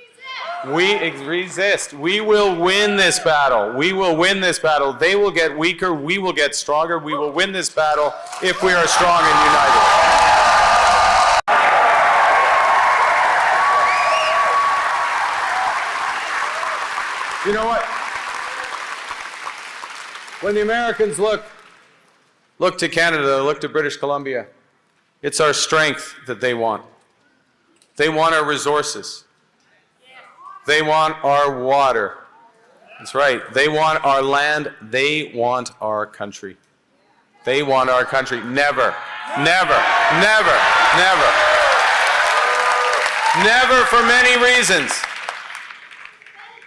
We resist. We will win this battle. We will win this battle. They will get weaker. We will get stronger. We will win this battle if we are strong and united. You know what? When the Americans look to Canada, look to British Columbia, it's our strength that they want. They want our resources. They want our water. That's right. They want our land. They want our country. They want our country. Never, never, never, never. Never for many reasons.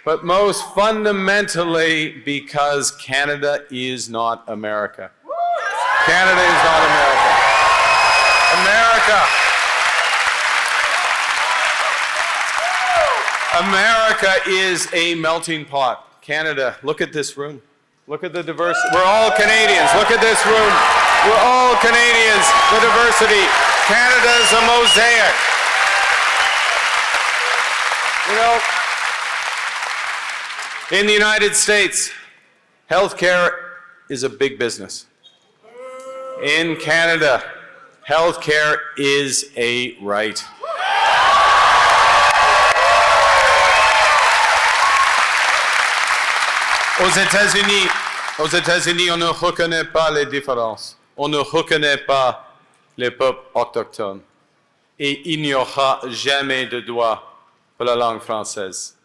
But most fundamentally because Canada is not America. Canada is not America. America is a melting pot. Canada, look at this room. Look at the diversity. We're all Canadians. Look at this room. We're all Canadians. The diversity. Canada is a mosaic. You know, in the United States, healthcare is a big business. In Canada, healthcare is a right. Aux États-Unis, on ne reconnaît pas les différences. On ne reconnaît pas les peuples autochtones. Et il n'y aura jamais de droit pour la langue française.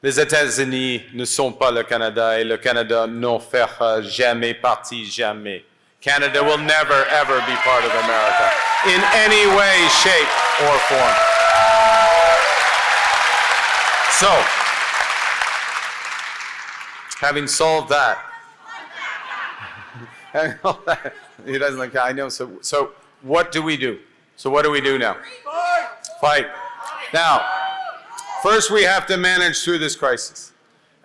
Les États-Unis ne sont pas le Canada et le Canada n'en fera jamais partie, jamais. Canada will never, ever be part of America in any way, shape, or form. So, having solved that, he doesn't like that, I know. So what do we do? So what do we do now? Fight. Now, first we have to manage through this crisis.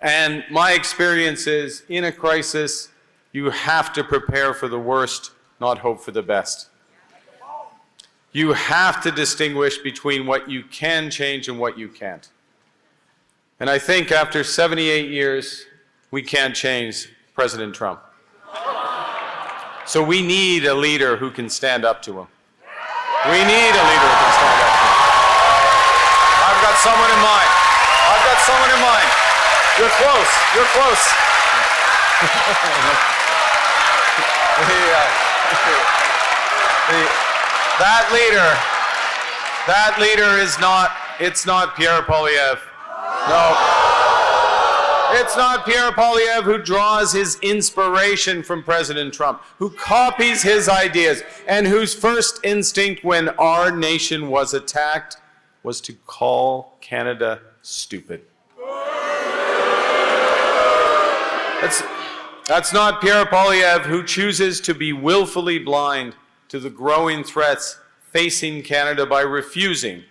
And my experience is, in a crisis, you have to prepare for the worst, not hope for the best. You have to distinguish between what you can change and what you can't. And I think after 78 years, we can't change President Trump. So we need a leader who can stand up to him. We need a leader who can stand up to him. I've got someone in mind. I've got someone in mind. You're close. You're close. That leader is not, it's not Pierre Poilievre. No. It's not Pierre Poilievre who draws his inspiration from President Trump, who copies his ideas, and whose first instinct when our nation was attacked was to call Canada stupid. That's not Pierre Poilievre who chooses to be willfully blind to the growing threats facing Canada by refusing,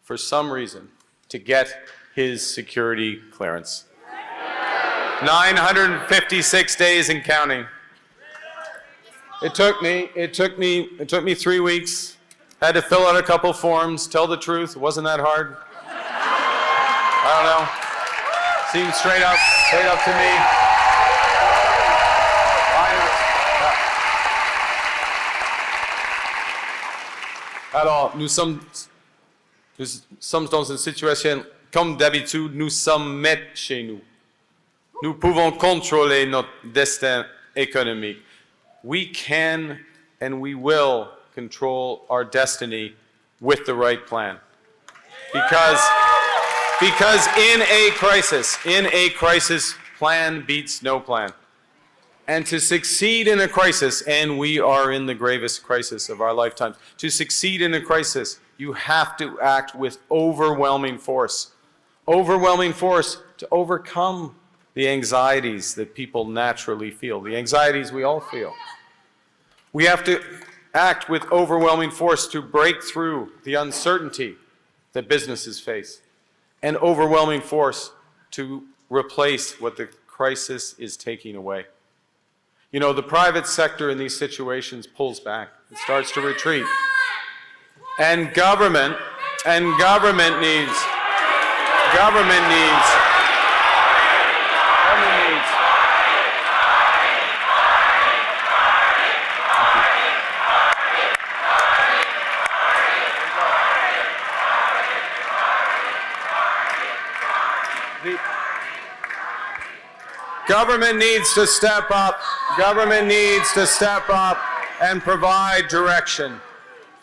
for some reason, to get his security clearance. 956 days and counting. It took me 3 weeks. Had to fill out a couple forms, tell the truth. It wasn't that hard. I don't know. Seemed straight up to me. Alors, nous sommes dans une situation, comme d'habitude, nous sommes maîtres chez nous. Nous pouvons contrôler notre destin économique. We can and we will control our destiny with the right plan. Because in a crisis, plan beats no plan. And to succeed in a crisis, and we are in the gravest crisis of our lifetimes, to succeed in a crisis, you have to act with overwhelming force. Overwhelming force to overcome the anxieties that people naturally feel, the anxieties we all feel. We have to act with overwhelming force to break through the uncertainty that businesses face, and overwhelming force to replace what the crisis is taking away. You know, the private sector in these situations pulls back. It starts to retreat. And government needs Government needs to step up. Government needs to step up and provide direction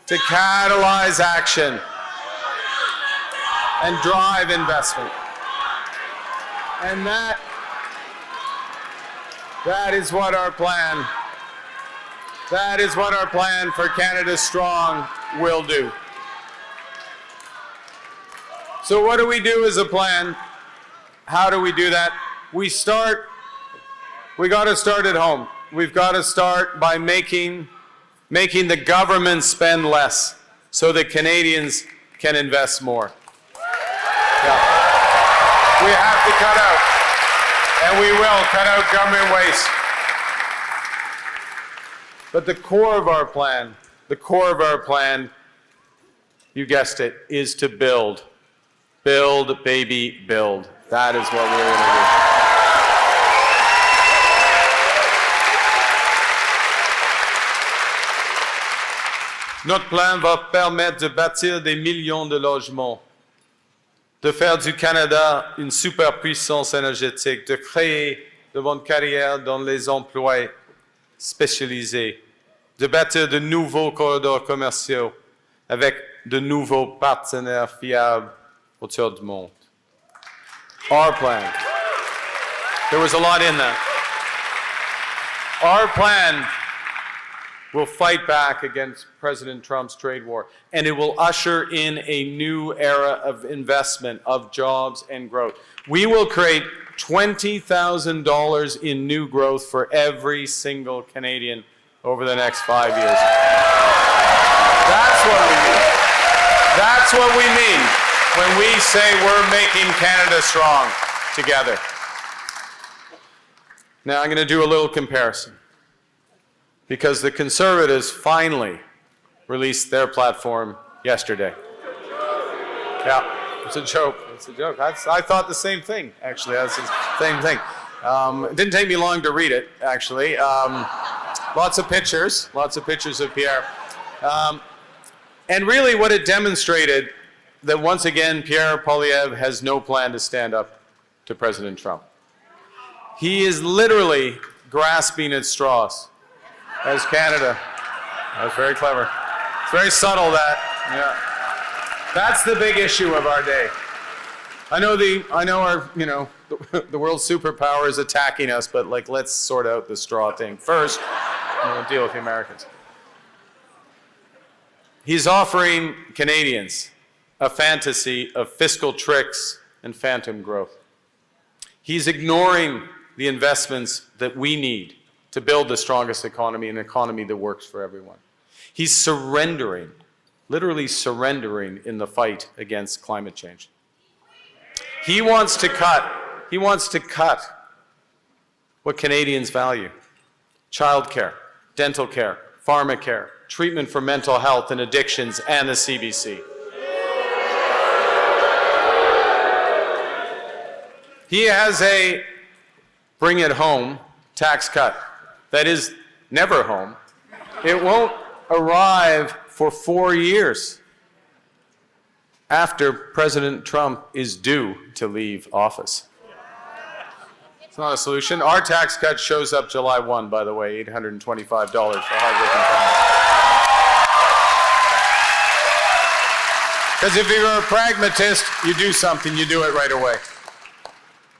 to catalyze action and drive investment. And that is what our plan, for Canada Strong will do. So what do we do as a plan? How do we do that? We got to start at home. We've got to start by making the government spend less so that Canadians can invest more. Yeah. We have to cut out, and we will cut out government waste. But the core of our plan, you guessed it, is to build. Build, baby, build. That is what we're going to do. Notre plan va permettre de bâtir des millions de logements, de faire du Canada une superpuissance énergétique, de créer de bonnes carrières dans les emplois spécialisés, de bâtir de nouveaux corridors commerciaux avec de nouveaux partenaires fiables autour du monde. Our plan. There was a lot in that. Our plan will fight back against President Trump's trade war, and it will usher in a new era of investment, of jobs and growth. We will create $20,000 in new growth for every single Canadian over the next 5 years. That's what we mean. That's what we mean when we say we're making Canada strong together. Now I'm going to do a little comparison, because the Conservatives finally released their platform yesterday. Yeah, it's a joke. It's a joke. I thought the same thing, actually. That's the same thing. It didn't take me long to read it, actually. Lots of pictures of Pierre. And really what it demonstrated, that once again, Pierre Poilievre has no plan to stand up to President Trump. He is literally grasping at straws as Canada. That's very clever. It's very subtle, that. Yeah. That's the big issue of our day. I know our, the world superpower is attacking us, but like, let's sort out the straw thing first, and we'll deal with the Americans. He's offering Canadians a fantasy of fiscal tricks and phantom growth. He's ignoring the investments that we need to build the strongest economy, an economy that works for everyone. He's surrendering, literally surrendering in the fight against climate change. He wants to cut what Canadians value: childcare, dental care, pharmacare, treatment for mental health and addictions, and the CBC. He has a bring it home tax cut that is never home. It won't arrive for 4 years after President Trump is due to leave office. It's not a solution. Our tax cut shows up July 1, by the way, $825 for hardworking families. Because if you're a pragmatist, you do something, you do it right away.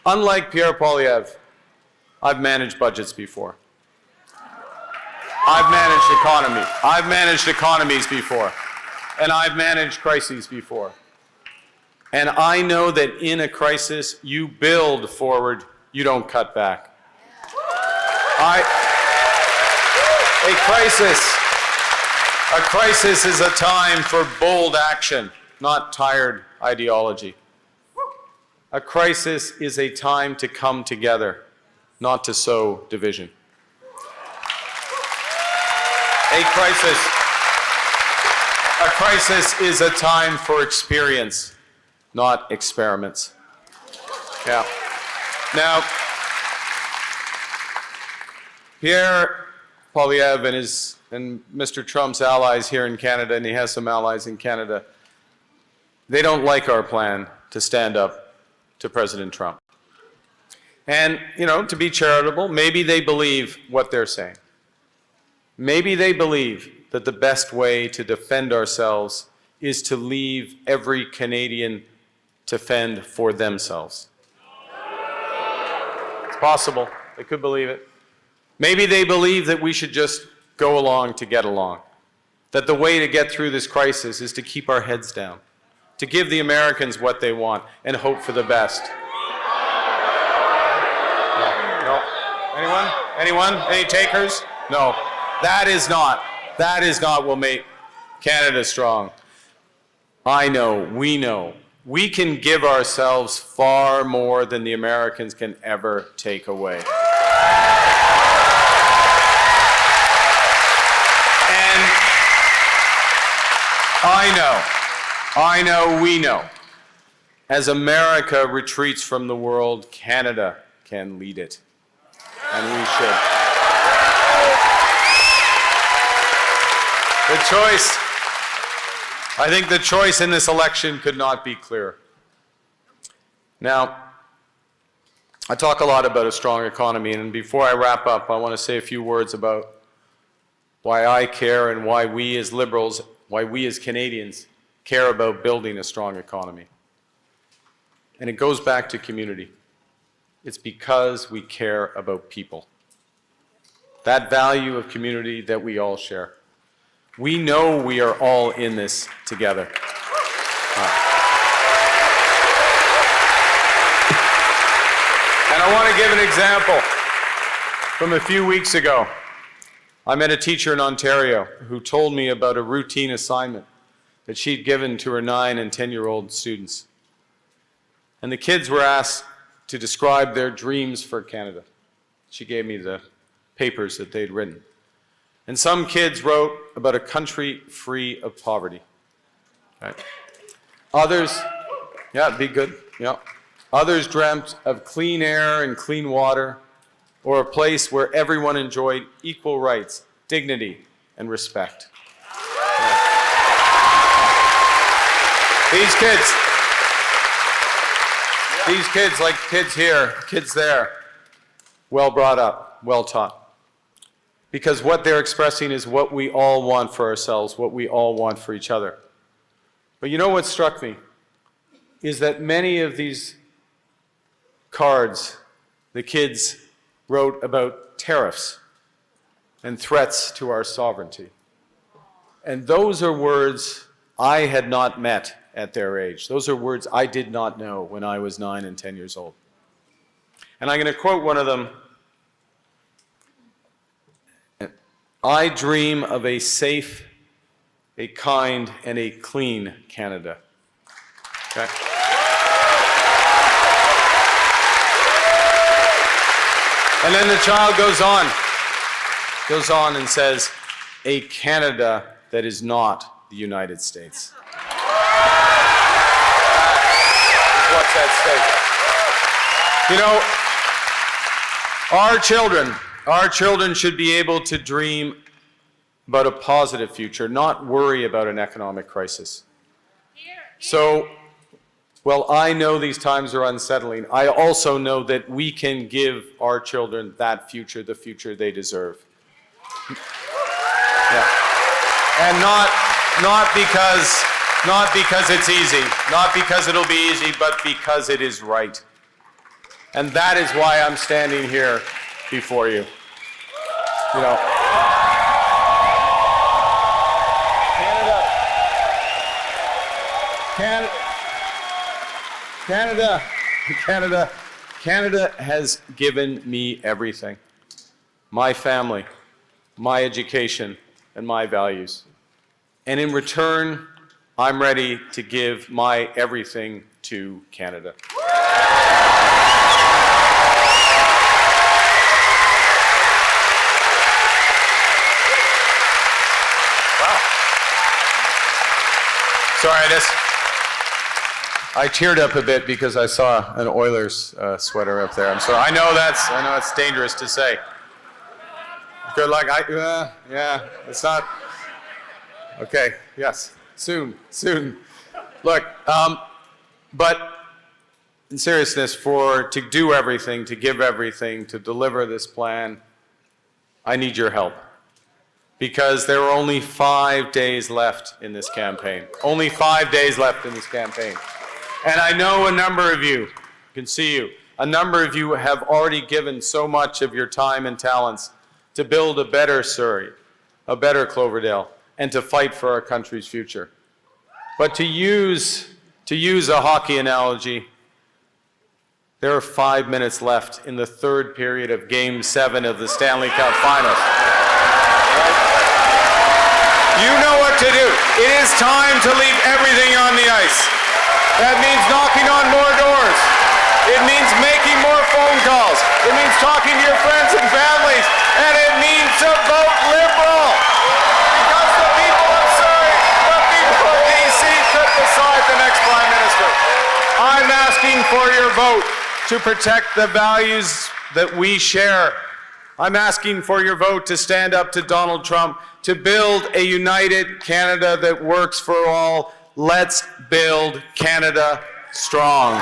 Unlike Pierre Poilievre, I've managed budgets before. I've managed economies before. And I've managed crises before. And I know that in a crisis, you build forward, you don't cut back. A crisis is a time for bold action, not tired ideology. A crisis is a time to come together, not to sow division. A crisis is a time for experience, not experiments. Yeah. Now, Pierre Poilievre and Mr. Trump's allies here in Canada, and he has some allies in Canada, they don't like our plan to stand up to President Trump. And, to be charitable, maybe they believe what they're saying. Maybe they believe that the best way to defend ourselves is to leave every Canadian to fend for themselves. It's possible. They could believe it. Maybe they believe that we should just go along to get along. That the way to get through this crisis is to keep our heads down, to give the Americans what they want and hope for the best. No. Anyone? Any takers? No. That is not what will make Canada strong. I know, we can give ourselves far more than the Americans can ever take away. And I know, we know, as America retreats from the world, Canada can lead it. And we should. I think the choice in this election could not be clearer. Now, I talk a lot about a strong economy, and before I wrap up, I want to say a few words about why I care and why we as Liberals, why we as Canadians care about building a strong economy. And it goes back to community. It's because we care about people. That value of community that we all share. We know we are all in this together. And I want to give an example from a few weeks ago. I met a teacher in Ontario who told me about a routine assignment that she'd given to her 9- and 10-year-old students. And the kids were asked to describe their dreams for Canada. she gave me the papers that they'd written. And some kids wrote about a country free of poverty. Okay. Others, yeah, be good, yeah. Others dreamt of clean air and clean water, or a place where everyone enjoyed equal rights, dignity, and respect. Yeah. These kids, like kids here, kids there, well brought up, well taught. Because what they're expressing is what we all want for ourselves, what we all want for each other. But you know what struck me? Is that many of these cards, the kids wrote about tariffs and threats to our sovereignty. And those are words I had not met at their age. Those are words I did not know when I was 9 and 10 years old. And I'm going to quote one of them. I dream of a safe, a kind, and a clean Canada. Okay. And then the child goes on and says, a Canada that is not the United States. What's at stake? You know, our children should be able to dream about a positive future, not worry about an economic crisis. So, well, I know these times are unsettling. I also know that we can give our children that future, the future they deserve. Yeah. And not because it's easy, not because it'll be easy, but because it is right. And that is why I'm standing here before you. You know, Canada has given me everything. My family, my education, and my values. And in return, I'm ready to give my everything to Canada. Sorry, I teared up a bit because I saw an Oilers sweater up there. I'm sorry. I know it's dangerous to say. Good luck. Yeah, it's not. Okay. Yes. Soon. Look, but in seriousness, to do everything, to give everything, to deliver this plan, I need your help. Because there are only 5 days left in this campaign. Only 5 days left in this campaign. And I know a number of you, can see you, a number of you have already given so much of your time and talents to build a better Surrey, a better Cloverdale, and to fight for our country's future. But to use a hockey analogy, there are 5 minutes left in the third period of Game 7 of the Stanley Cup Finals. You know what to do. It is time to leave everything on the ice. That means knocking on more doors. It means making more phone calls. It means talking to your friends and families. And it means to vote Liberal. Because the people of Surrey, the people of BC could decide the next Prime Minister. I'm asking for your vote to protect the values that we share. I'm asking for your vote to stand up to Donald Trump, to build a united Canada that works for all. Let's build Canada strong.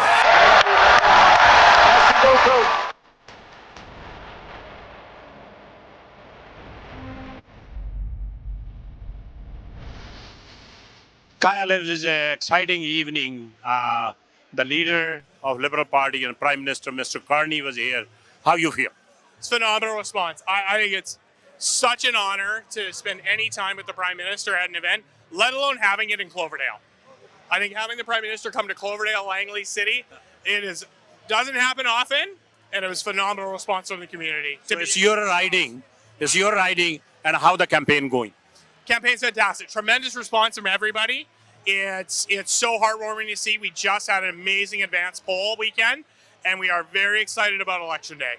Kyle, it is an exciting evening. The leader of Liberal Party and Prime Minister, Mr. Carney, was here. How you feel? It's a phenomenal response. I think it's such an honor to spend any time with the Prime Minister at an event, let alone having it in Cloverdale. I think having the Prime Minister come to Cloverdale, Langley City, doesn't happen often, and it was a phenomenal response from the community. So it's your riding, and how the campaign going? Campaign's fantastic. Tremendous response from everybody. It's so heartwarming to see. We just had an amazing advance poll weekend, and we are very excited about Election Day.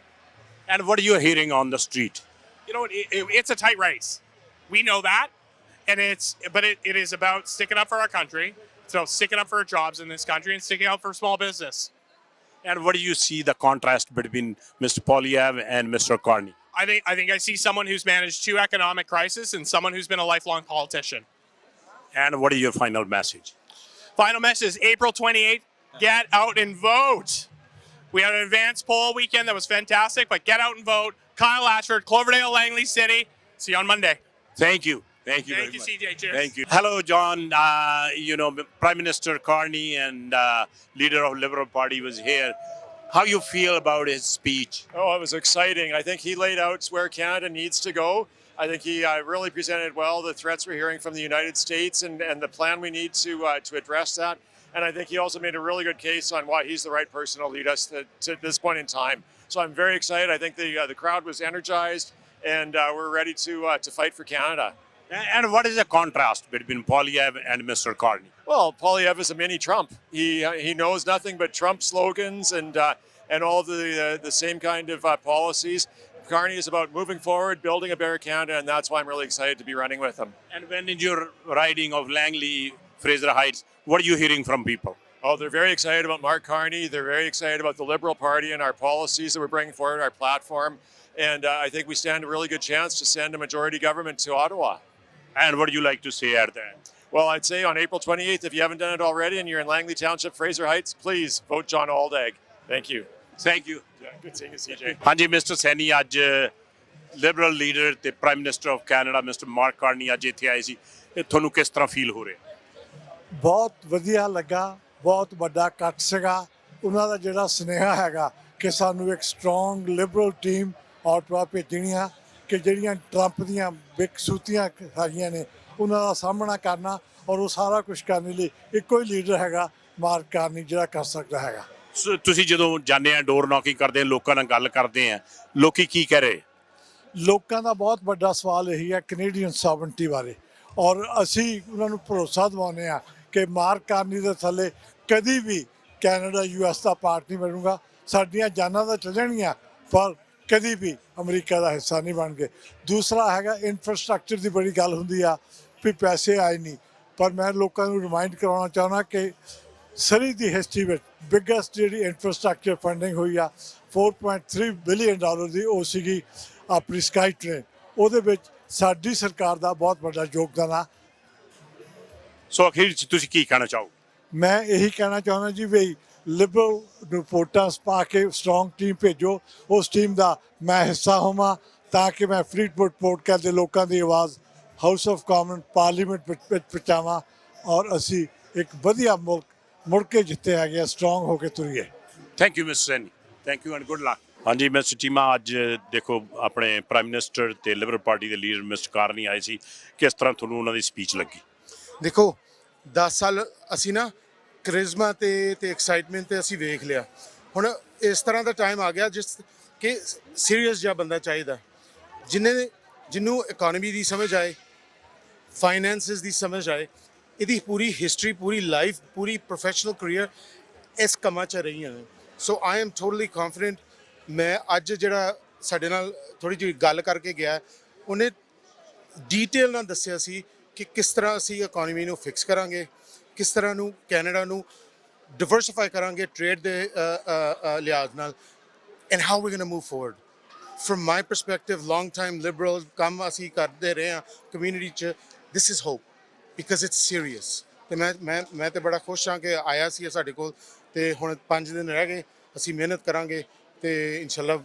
And what are you hearing on the street? You know, it's a tight race. We know that, and it is about sticking up for our country. It's about sticking up for our jobs in this country and sticking up for small business. And what do you see the contrast between Mr. Poilievre and Mr. Carney? I think I see someone who's managed 2 economic crises and someone who's been a lifelong politician. And what is your final message? Final message is April 28th, get out and vote. We had an advanced poll weekend that was fantastic, but get out and vote. Kyle Ashford, Cloverdale, Langley City. See you on Monday. Thank you. Thank you very Thank you, much. CJ. Cheers. Thank you. Hello, John. Prime Minister Carney and leader of Liberal Party was here. How you feel about his speech? Oh, it was exciting. I think he laid out where Canada needs to go. I think he really presented well the threats we're hearing from the United States and the plan we need to address that. And I think he also made a really good case on why he's the right person to lead us to this point in time. So I'm very excited. I think the crowd was energized, and we're ready to fight for Canada. And what is the contrast between Poilievre and Mr. Carney? Well, Poilievre is a mini Trump. He knows nothing but Trump slogans and all the same kind of policies. Carney is about moving forward, building a better Canada, and that's why I'm really excited to be running with him. And when in your riding of Langley, Fraser Heights, what are you hearing from people? Oh, they're very excited about Mark Carney. They're very excited about the Liberal Party and our policies that we're bringing forward, our platform. And I think we stand a really good chance to send a majority government to Ottawa. And what do you like to say at the end? Well, I'd say on April 28th, if you haven't done it already and you're in Langley Township, Fraser Heights, please vote John Aldag. Thank you. Thank you. Yeah, good seeing you, CJ. ਹਾਂਜੀ mister Saini ਅੱਜ Liberal leader ਤੇ prime minister of Canada mister mark Carney ਅੱਜ ਇੱਥੇ ਆਏ ਸੀ ਇਹ ਤੁਹਾਨੂੰ ਕਿਸ ਤਰ੍ਹਾਂ ਫੀਲ ਹੋ ਰਿਹਾ? ਬਹੁਤ ਵਧੀਆ ਲੱਗਾ, ਬਹੁਤ ਵੱਡਾ ਇਕੱਠ ਸੀਗਾ। ਉਹਨਾਂ ਦਾ ਜਿਹੜਾ ਸੁਨੇਹਾ ਹੈਗਾ ਕਿ ਸਾਨੂੰ ਇੱਕ ਸਟਰੋਂਗ ਲਿਬਰਲ ਟੀਮ ਆਟਵਾ ਭੇਜਣੀ ਆ ਕਿ ਜਿਹੜੀਆਂ ਟਰੰਪ ਦੀਆਂ ਬੇਕਸੂਤੀਆਂ ਹੈਗੀਆਂ ਨੇ ਉਹਨਾਂ ਦਾ ਸਾਹਮਣਾ ਕਰਨਾ ਔਰ ਉਹ ਸਾਰਾ ਕੁਝ ਕਰਨ ਲਈ ਇੱਕੋ ਹੀ ਲੀਡਰ ਹੈਗਾ ਮਾਰਕ ਕਾਰਨੀ ਜਿਹੜਾ ਕਰ ਸਕਦਾ ਹੈਗਾ। ਤੁਸੀਂ ਜਦੋਂ ਜਾਂਦੇ ਆ ਡੋਰ ਨੌਕਿੰਗ ਕਰਦੇ ਆ ਲੋਕਾਂ ਨਾਲ ਗੱਲ ਕਰਦੇ ਆ ਲੋਕੀ ਕੀ ਕਹਿ ਰਹੇ? ਲੋਕਾਂ ਦਾ ਬਹੁਤ ਵੱਡਾ ਸਵਾਲ ਇਹੀ ਹੈ ਕੈਨੇਡੀਅਨ ਸੋਵਰਨਟੀ ਬਾਰੇ ਔਰ ਅਸੀਂ ਉਹਨਾਂ ਨੂੰ ਭਰੋਸਾ ਦਿਵਾਉਂਦੇ ਹਾਂ ਕਿ ਮਾਰਕ ਕਾਰਨੀ ਦੇ ਥੱਲੇ ਕਦੀ ਵੀ ਕੈਨੇਡਾ US ਦਾ ਪਾਰਟ ਨਹੀਂ ਬਣੂਗਾ। ਸਾਡੀਆਂ ਜਾਨਾਂ ਤਾਂ ਚੱਲਣਗੀਆਂ ਪਰ ਕਦੀ ਵੀ ਅਮਰੀਕਾ ਦਾ ਹਿੱਸਾ ਨਹੀਂ ਬਣ ਗਏ। ਦੂਸਰਾ ਹੈਗਾ ਇਨਫਰਾਸਟਰਕਚਰ ਦੀ ਬੜੀ ਗੱਲ ਹੁੰਦੀ ਆ ਵੀ ਪੈਸੇ ਆਏ ਨਹੀਂ ਪਰ ਮੈਂ ਲੋਕਾਂ ਨੂੰ ਰਿਮਾਈਂਡ ਕਰਾਉਣਾ ਚਾਹੁੰਦਾ ਕਿ ਸਰੀ ਦੀ ਹਿਸਟਰੀ ਵਿੱਚ ਬਿਗੈਸਟ ਜਿਹੜੀ ਇਨਫਰਾਸਟਰਕਚਰ ਫੰਡਿੰਗ ਹੋਈ ਆ $4.3 ਬਿਲੀਅਨ ਦੀ ਉਹ ਸੀਗੀ ਆਪਣੀ ਸਕਾਈ ਟ੍ਰੇਨ ਉਹਦੇ ਵਿੱਚ ਸਾਡੀ ਸਰਕਾਰ ਦਾ ਬਹੁਤ ਵੱਡਾ ਯੋਗਦਾਨ ਆ। ਸੋ ਅਖੀਰ 'ਚ ਤੁਸੀਂ ਕੀ ਕਹਿਣਾ ਚਾਹੋ? ਮੈਂ ਇਹੀ ਕਹਿਣਾ ਚਾਹੁੰਦਾ ਜੀ ਵੀ ਲਿਬਰਲ ਨੂੰ ਵੋਟਾਂ ਪਾ ਕੇ ਸਟਰੋਂਗ ਟੀਮ ਭੇਜੋ ਉਸ ਟੀਮ ਦਾ ਮੈਂ ਹਿੱਸਾ ਹੋਵਾਂ ਤਾਂ ਕਿ ਮੈਂ ਫਰੀਡਵੁੱਡ ਪੋਰਟਕਲ ਦੇ ਲੋਕਾਂ ਦੀ ਆਵਾਜ਼ ਹਾਊਸ ਆਫ ਕਾਮਨ ਪਾਰਲੀਮੈਂਟ ਵਿੱਚ ਪਹੁੰਚਾਵਾਂ ਔਰ ਅਸੀਂ ਇੱਕ ਵਧੀਆ ਮੁਲਕ ਮੁੜ ਕੇ ਜਿੱਤੇ ਹੈਗੇ ਆ ਸਟਰੋਂਗ ਹੋ ਕੇ ਤੁਰੀਏ। Thank you mister Saini thank you and good luck. ਹਾਂਜੀ ਮਿਸਟਰ ਚੀਮਾ ਅੱਜ ਦੇਖੋ ਆਪਣੇ ਪ੍ਰਾਈਮ ਮਿਨਿਸਟਰ ਤੇ ਲਿਬਰਲ ਪਾਰਟੀ ਦੇ ਲੀਡਰ ਮਿਸਟਰ ਕਾਰਨੀ ਆਏ ਸੀ ਕਿਸ ਤਰ੍ਹਾਂ ਤੁਹਾਨੂੰ ਉਹਨਾਂ ਦੀ ਸਪੀਚ ਲੱਗੀ? ਦੇਖੋ 10 ਸਾਲ ਅਸੀਂ ਨਾ ਕਰਿਜ਼ਮਾ ਤੇ ਐਕਸਾਈਟਮੈਂਟ ਤੇ ਅਸੀਂ ਵੇਖ ਲਿਆ। ਹੁਣ ਇਸ ਤਰ੍ਹਾਂ ਦਾ ਟਾਈਮ ਆ ਗਿਆ ਜਿਸ ਕਿ ਸੀਰੀਅਸ ਜਿਹਾ ਬੰਦਾ ਚਾਹੀਦਾ ਜਿਹਨੂੰ ਇਕਨੋਮੀ ਦੀ ਸਮਝ ਆਏ ਫਾਈਨੈਂਸਿਸ ਦੀ ਸਮਝ ਆਏ ਇਹਦੀ ਪੂਰੀ ਹਿਸਟਰੀ ਪੂਰੀ ਲਾਈਫ ਪੂਰੀ ਪ੍ਰੋਫੈਸ਼ਨਲ ਕਰੀਅਰ ਇਸ ਕੰਮਾਂ 'ਚ ਰਹੀਆਂ ਨੇ। ਸੋ ਆਈ ਐਮ ਟੋਟਲੀ ਕੌਨਫੀਡੈਂਟ। ਮੈਂ ਅੱਜ ਜਿਹੜਾ ਸਾਡੇ ਨਾਲ ਥੋੜ੍ਹੀ ਜਿਹੀ ਗੱਲ ਕਰਕੇ ਗਿਆ ਉਹਨੇ ਡੀਟੇਲ ਨਾਲ ਦੱਸਿਆ ਸੀ ਕਿ ਕਿਸ ਤਰ੍ਹਾਂ ਅਸੀਂ ਇਕੋਨਮੀ ਨੂੰ ਫਿਕਸ ਕਰਾਂਗੇ ਕਿਸ ਤਰ੍ਹਾਂ ਨੂੰ ਕੈਨੇਡਾ ਨੂੰ ਡਿਵਰਸੀਫਾਈ ਕਰਾਂਗੇ ਟ੍ਰੇਡ ਦੇ ਲਿਹਾਜ਼ ਨਾਲ and how we going to move forward. From my perspective long time liberal ਕੰਮ ਅਸੀਂ ਕਰਦੇ ਰਹੇ ਹਾਂ ਕਮਿਊਨਿਟੀ 'ਚ this is hope because it's serious. ਅਤੇ ਮੈਂ ਤਾਂ ਬੜਾ ਖੁਸ਼ ਹਾਂ ਕਿ ਆਇਆ ਸੀ ਸਾਡੇ ਕੋਲ ਅਤੇ ਹੁਣ 5 ਦਿਨ ਰਹਿ ਗਏ ਅਸੀਂ ਮਿਹਨਤ ਕਰਾਂਗੇ ਅਤੇ ਇਨਸ਼ਾਅੱਲਾ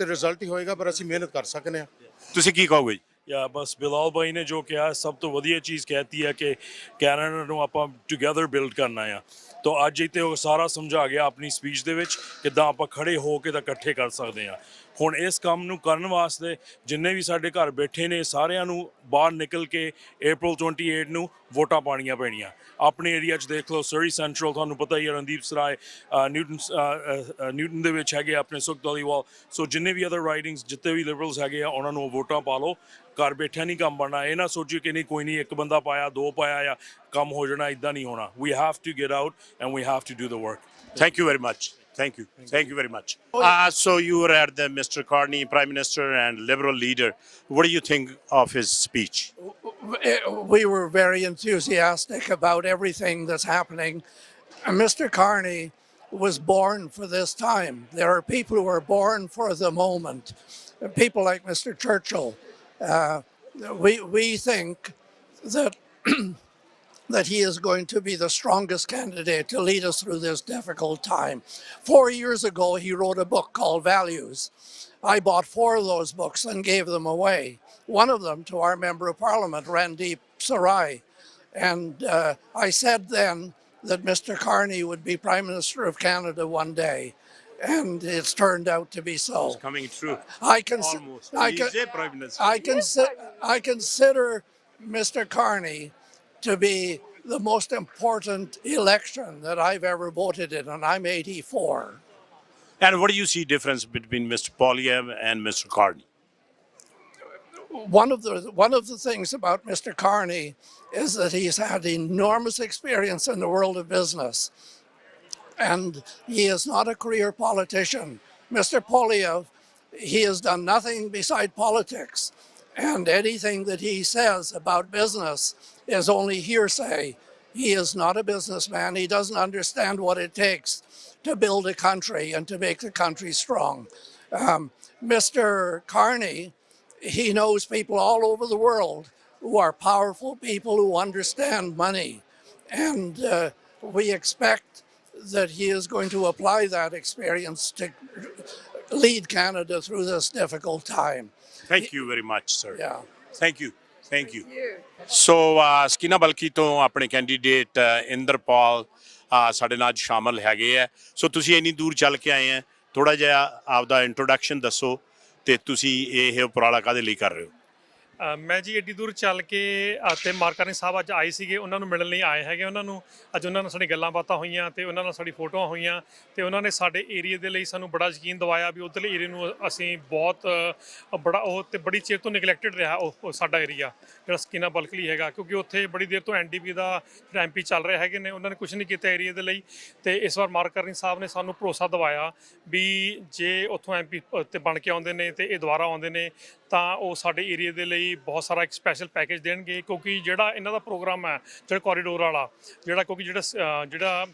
ਰਿਜ਼ਲਟ ਹੀ ਹੋਏਗਾ ਪਰ ਅਸੀਂ ਮਿਹਨਤ ਕਰ ਸਕਦੇ ਹਾਂ। ਤੁਸੀਂ ਕੀ ਕਹੋਗੇ ਜੀ? ਯਾ ਬਸ ਬਿਲਾਲ ਬਾਈ ਨੇ ਜੋ ਕਿਹਾ ਸਭ ਤੋਂ ਵਧੀਆ ਚੀਜ਼ ਕਹਿਤੀ ਹੈ ਕਿ ਕੈਨੇਡਾ ਨੂੰ ਆਪਾਂ ਟੂਗੈਦਰ ਬਿਲਡ ਕਰਨਾ ਆ। ਤਾਂ ਅੱਜ ਇੱਥੇ ਉਹ ਸਾਰਾ ਸਮਝਾ ਗਿਆ ਆਪਣੀ ਸਪੀਚ ਦੇ ਵਿੱਚ ਕਿੱਦਾਂ ਆਪਾਂ ਖੜੇ ਹੋ ਕੇ ਤਾਂ ਇਕੱਠੇ ਕਰ ਸਕਦੇ ਹਾਂ। ਹੁਣ ਇਸ ਕੰਮ ਨੂੰ ਕਰਨ ਵਾਸਤੇ ਜਿੰਨੇ ਵੀ ਸਾਡੇ ਘਰ ਬੈਠੇ ਨੇ ਸਾਰਿਆਂ ਨੂੰ ਬਾਹਰ ਨਿਕਲ ਕੇ April 28 ਨੂੰ ਵੋਟਾਂ ਪਾਉਣੀਆਂ ਪੈਣੀਆਂ। ਆਪਣੇ ਏਰੀਆ 'ਚ ਦੇਖ ਲਓ ਸਰੀ ਸੈਂਟਰਲ ਤੁਹਾਨੂੰ ਪਤਾ ਹੀ ਹੈ ਰਣਦੀਪ ਸਰਾਏ ਨਿਊਟਨ ਦੇ ਵਿੱਚ ਹੈਗੇ ਆਪਣੇ ਸੁਖ ਧਾਲੀਵਾਲ। ਸੋ ਜਿੰਨੇ ਵੀ ਅਦਰ ਰਾਈਡਿੰਗਸ ਜਿੱਤੇ ਵੀ ਲਿਬਰਲਸ ਹੈਗੇ ਆ ਉਹਨਾਂ ਨੂੰ ਵੋਟਾਂ ਪਾ ਲਓ। ਘਰ ਬੈਠਿਆ ਨਹੀਂ ਕੰਮ ਬਣਨਾ। ਇਹ ਨਾ ਸੋਚਿਓ ਕਿ ਨਹੀਂ ਕੋਈ ਨਹੀਂ ਇੱਕ ਬੰਦਾ ਪਾਇਆ 2 ਪਾਇਆ ਜਾਂ ਕੰਮ ਹੋ ਜਾਣਾ ਇੱਦਾਂ ਨਹੀਂ ਹੋਣਾ। We have to get out and we have to do the work. Thank you very much. Thank you. Thank you very much. So you were at the Mr. Carney, Prime Minister and Liberal leader. What do you think of his speech? We were very enthusiastic about everything that's happening. Mr. Carney was born for this time. There are people who are born for the moment. People like Mr. Churchill. We think that that he is going to be the strongest candidate to lead us through this difficult time. 4 years ago, he wrote a book called Values. I bought 4 of those books and gave them away. One of them to our Member of Parliament, Randeep Sarai. And I said then that Mr. Carney would be Prime Minister of Canada one day. And it's turned out to be so. It's coming true. Almost. I consider Mr. Carney to be the most important election that I've ever voted in, and I'm 84. And what do you see difference between Mr. Poilievre and Mr. Carney? One of the things about Mr. Carney is that he's had enormous experience in the world of business, and he is not a career politician. Mr. Poilievre, he has done nothing beside politics, and anything that he says about business is only hearsay. He is not a businessman. He doesn't understand what it takes to build a country and to make the country strong. Mr. Carney, he knows people all over the world who are powerful people who understand money. And we expect that he is going to apply that experience to lead Canada through this difficult time. Thank you very much, sir. Yeah. Thank you. Thank you. ਸੋ ਸਕੀਨਾ ਬਲਕੀ ਤੋਂ ਆਪਣੇ candidate Inderpal ਸਾਡੇ ਨਾਲ ਅੱਜ ਸ਼ਾਮਲ ਹੈਗੇ ਆ। ਸੋ ਤੁਸੀਂ ਇੰਨੀ ਦੂਰ ਚੱਲ ਕੇ ਆਏ ਆ, ਥੋੜਾ ਜਿਹਾ ਆਪਦਾ ਇੰਟਰੋਡਕਸ਼ਨ ਦੱਸੋ ਤੇ ਤੁਸੀਂ ਇਹ ਉਪਰਾਲਾ ਕਾਹਦੇ ਲਈ ਕਰ ਰਹੇ ਹੋ? ਮੈਂ ਜੀ ਏਡੀ ਦੂਰ ਚੱਲ ਕੇ ਅਤੇ ਮਾਰਕਰਨੀ ਸਾਹਿਬ ਅੱਜ ਆਏ ਸੀਗੇ, ਉਹਨਾਂ ਨੂੰ ਮਿਲਣ ਲਈ ਆਏ ਹੈਗੇ। ਉਹਨਾਂ ਨੂੰ ਅੱਜ ਉਹਨਾਂ ਨਾਲ ਸਾਡੀ ਗੱਲਾਂ ਬਾਤਾਂ ਹੋਈਆਂ ਤੇ ਉਹਨਾਂ ਨਾਲ ਸਾਡੀ ਫੋਟੋਆਂ ਹੋਈਆਂ ਤੇ ਉਹਨਾਂ ਨੇ ਸਾਡੇ ਏਰੀਏ ਦੇ ਲਈ ਸਾਨੂੰ ਬੜਾ ਯਕੀਨ ਦਿਵਾਇਆ ਵੀ ਉੱਧਰਲੇ ਏਰੀਏ ਨੂੰ ਅਸੀਂ ਬਹੁਤ ਬੜਾ ਉਹ ਤੇ ਬੜੀ ਚਿਰ ਤੋਂ ਨਿਗਲੈਕਟਡ ਰਿਹਾ ਉਹ ਸਾਡਾ ਏਰੀਆ ਜਿਹੜਾ ਸਕੀਨਾ ਬਲਕਲੀ ਹੈਗਾ, ਕਿਉਂਕਿ ਉੱਥੇ ਬੜੀ ਦੇਰ ਤੋਂ NDP ਦਾ ਜਿਹੜਾ MP ਚੱਲ ਰਿਹਾ ਹੈਗੇ ਨੇ, ਉਹਨਾਂ ਨੇ ਕੁਝ ਨਹੀਂ ਕੀਤਾ ਏਰੀਏ ਦੇ ਲਈ। ਤੇ ਇਸ ਵਾਰ ਮਾਰਕਰਨੀ ਸਾਹਿਬ ਨੇ ਸਾਨੂੰ ਭਰੋਸਾ ਦਿਵਾਇਆ ਵੀ ਜੇ ਉੱਥੋਂ MP ਤੇ ਬਣ ਕੇ ਆਉਂਦੇ ਨੇ ਤੇ ਇਹ ਦੁਬਾਰਾ ਆਉਂਦੇ ਨੇ ਤਾਂ ਉਹ ਸਾਡੇ ਏਰੀਏ ਦੇ ਲਈ ਬਹੁਤ ਸਾਰਾ ਇੱਕ ਸਪੈਸ਼ਲ ਪੈਕੇਜ ਦੇਣਗੇ, ਕਿਉਂਕਿ ਜਿਹੜਾ ਇਹਨਾਂ ਦਾ ਪ੍ਰੋਗਰਾਮ ਹੈ ਜਿਹੜਾ ਕੋਰੀਡੋਰ ਵਾਲਾ ਕਿਉਂਕਿ ਜਿਹੜਾ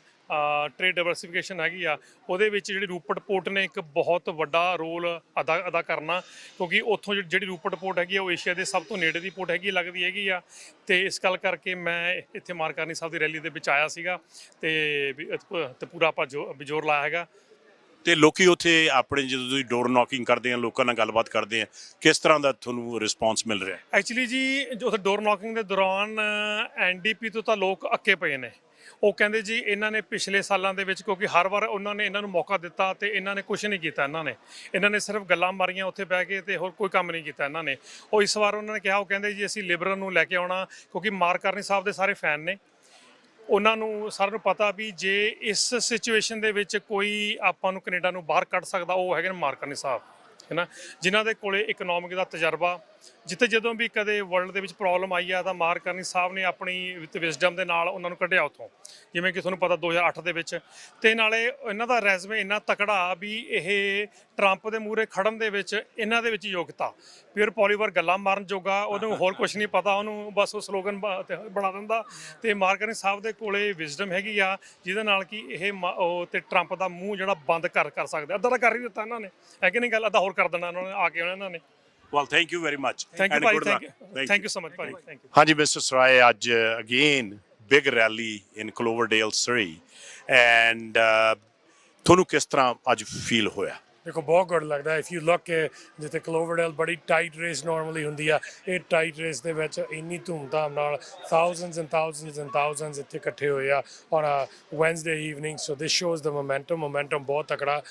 ਟ੍ਰੇਡ ਡਾਇਵਰਸੀਫਿਕੇਸ਼ਨ ਹੈਗੀ ਆ, ਉਹਦੇ ਵਿੱਚ ਜਿਹੜੀ ਰੂਪੜ ਪੋਰਟ ਨੇ ਇੱਕ ਬਹੁਤ ਵੱਡਾ ਰੋਲ ਅਦਾ ਕਰਨਾ, ਕਿਉਂਕਿ ਉੱਥੋਂ ਜਿਹੜੀ ਰੂਪੜ ਪੋਰਟ ਹੈਗੀ ਆ ਉਹ ਏਸ਼ੀਆ ਦੇ ਸਭ ਤੋਂ ਨੇੜੇ ਦੀ ਪੋਰਟ ਲੱਗਦੀ ਹੈਗੀ ਆ। ਤੇ ਇਸ ਗੱਲ ਕਰਕੇ ਮੈਂ ਇੱਥੇ ਮਾਰਕਰਨੀ ਸਾਹਿਬ ਦੀ ਰੈਲੀ ਦੇ ਵਿੱਚ ਆਇਆ ਸੀਗਾ ਤੇ ਪੂਰਾ ਆਪਾਂ ਜ਼ੋਰ ਲਾਇਆ ਹੈਗਾ। ਤੇ ਲੋਕੀ ਉੱਥੇ ਆਪਣੇ ਜਦੋਂ ਤੁਸੀਂ ਡੋਰ ਨੌਕਿੰਗ ਕਰਦੇ ਆ, ਲੋਕਾਂ ਨਾਲ ਗੱਲਬਾਤ ਕਰਦੇ ਆ, ਕਿਸ ਤਰ੍ਹਾਂ ਦਾ ਤੁਹਾਨੂੰ ਰਿਸਪੌਂਸ ਮਿਲ ਰਿਹਾ? ਐਕਚੁਅਲੀ ਜੀ ਉੱਥੇ ਡੋਰ ਨੌਕਿੰਗ ਦੇ ਦੌਰਾਨ NDP ਤੋਂ ਤਾਂ ਲੋਕ ਅੱਕੇ ਪਏ ਨੇ। ਉਹ ਕਹਿੰਦੇ ਜੀ ਇਹਨਾਂ ਨੇ ਪਿਛਲੇ ਸਾਲਾਂ ਦੇ ਵਿੱਚ, ਕਿਉਂਕਿ ਹਰ ਵਾਰ ਉਹਨਾਂ ਨੇ ਇਹਨਾਂ ਨੂੰ ਮੌਕਾ ਦਿੱਤਾ ਤੇ ਇਹਨਾਂ ਨੇ ਕੁਝ ਨਹੀਂ ਕੀਤਾ। ਇਹਨਾਂ ਨੇ ਸਿਰਫ ਗੱਲਾਂ ਮਾਰੀਆਂ ਉੱਥੇ ਬਹਿ ਕੇ ਤੇ ਹੋਰ ਕੋਈ ਕੰਮ ਨਹੀਂ ਕੀਤਾ ਇਹਨਾਂ ਨੇ। ਉਹ ਇਸ ਵਾਰ ਉਹਨਾਂ ਨੇ ਕਿਹਾ, ਉਹ ਕਹਿੰਦੇ ਜੀ ਅਸੀਂ ਲਿਬਰਲ ਨੂੰ ਲੈ ਕੇ ਆਉਣਾ, ਕਿਉਂਕਿ ਮਾਰਕਰਨੀ ਸਾਹਿਬ ਦੇ ਸਾਰੇ ਫੈਨ ਨੇ। ਉਹਨਾਂ ਨੂੰ ਸਾਰਿਆਂ ਨੂੰ ਪਤਾ ਵੀ ਜੇ ਇਸ ਸਿਚੁਏਸ਼ਨ ਦੇ ਵਿੱਚ ਕੋਈ ਆਪਾਂ ਨੂੰ ਕੈਨੇਡਾ ਨੂੰ ਬਾਹਰ ਕੱਢ ਸਕਦਾ ਉਹ ਹੈਗੇ ਨੇ ਮਾਰਕਰਨੀ ਸਾਹਿਬ, ਹੈ ਨਾ, ਜਿਨ੍ਹਾਂ ਦੇ ਕੋਲੇ ਇਕਨੋਮਿਕ ਦਾ ਤਜਰਬਾ। ਜਿੱਥੇ ਜਦੋਂ ਵੀ ਕਦੇ ਵਰਲਡ ਦੇ ਵਿੱਚ ਪ੍ਰੋਬਲਮ ਆਈ ਆ ਤਾਂ ਮਾਰਕਰਨੀ ਸਾਹਿਬ ਨੇ ਆਪਣੀ ਵਿਜ਼ਡਮ ਦੇ ਨਾਲ ਉਹਨਾਂ ਨੂੰ ਕੱਢਿਆ ਉੱਥੋਂ, ਜਿਵੇਂ ਕਿ ਤੁਹਾਨੂੰ ਪਤਾ 2008 ਦੇ ਵਿੱਚ। ਤੇ ਨਾਲੇ ਇਹਨਾਂ ਦਾ ਰੈਜ਼ਮੇ ਇੰਨਾ ਤਕੜਾ ਵੀ ਇਹ ਟਰੰਪ ਦੇ ਮੂਹਰੇ ਖੜਨ ਦੇ ਵਿੱਚ ਇਹਨਾਂ ਦੇ ਵਿੱਚ ਯੋਗਤਾ। ਪਿਓਰ ਪੋਲੀਵਰ ਗੱਲਾਂ ਮਾਰਨ ਜੋਗਾ, ਉਹਨੂੰ ਹੋਰ ਕੁਝ ਨਹੀਂ ਪਤਾ, ਉਹਨੂੰ ਬਸ ਉਹ ਸਲੋਗਨ ਬਣਾ ਦਿੰਦਾ। ਤੇ ਮਾਰਕਰਨੀ ਸਾਹਿਬ ਦੇ ਕੋਲੇ ਵਿਜ਼ਡਮ ਹੈਗੀ ਆ ਜਿਹਦੇ ਨਾਲ ਕਿ ਇਹ ਤੇ ਟਰੰਪ ਦਾ ਮੂੰਹ ਜਿਹੜਾ ਬੰਦ ਕਰ ਸਕਦਾ। ਅੱਧਾ ਤਾਂ ਕਰ ਹੀ ਦਿੱਤਾ ਇਹਨਾਂ ਨੇ, ਹੈ ਕਿ ਨਹੀਂ ਗੱਲ? ਅੱਧਾ ਹੋਰ ਕਰ ਦੇਣਾ ਉਹਨਾਂ ਨੇ ਆ ਕੇ ਇਹਨਾਂ ਨੇ। Well, thank you very much. Thank you, Bhai. Thank you so much, Bhai. Thank you. Hanji, Mr. Sarai, ਅੱਜ again big rally in Cloverdale, Surrey, and ਤੁਹਾਨੂੰ ਕਿਸ ਤਰ੍ਹਾਂ ਅੱਜ ਫੀਲ ਹੋਇਆ? ਦੇਖੋ ਬਹੁਤ ਗੁੱਡ ਲੱਗਦਾ। ਇਫ ਯੂ ਲੁੱਕ ਜਿੱਥੇ ਕਲੋਵਰਡੇਲ ਬੜੀ ਟਾਈਟ ਰੇਸ ਨਾਰਮਲੀ ਹੁੰਦੀ ਆ, ਇਹ ਟਾਈਟ ਰੇਸ ਦੇ ਵਿੱਚ ਇੰਨੀ ਧੂਮਧਾਮ ਨਾਲ thousands and thousands and thousands ਇੱਥੇ ਇਕੱਠੇ ਹੋਏ ਆ on a Wednesday evening, so this shows the momentum ਬਹੁਤ ਤਕੜਾ।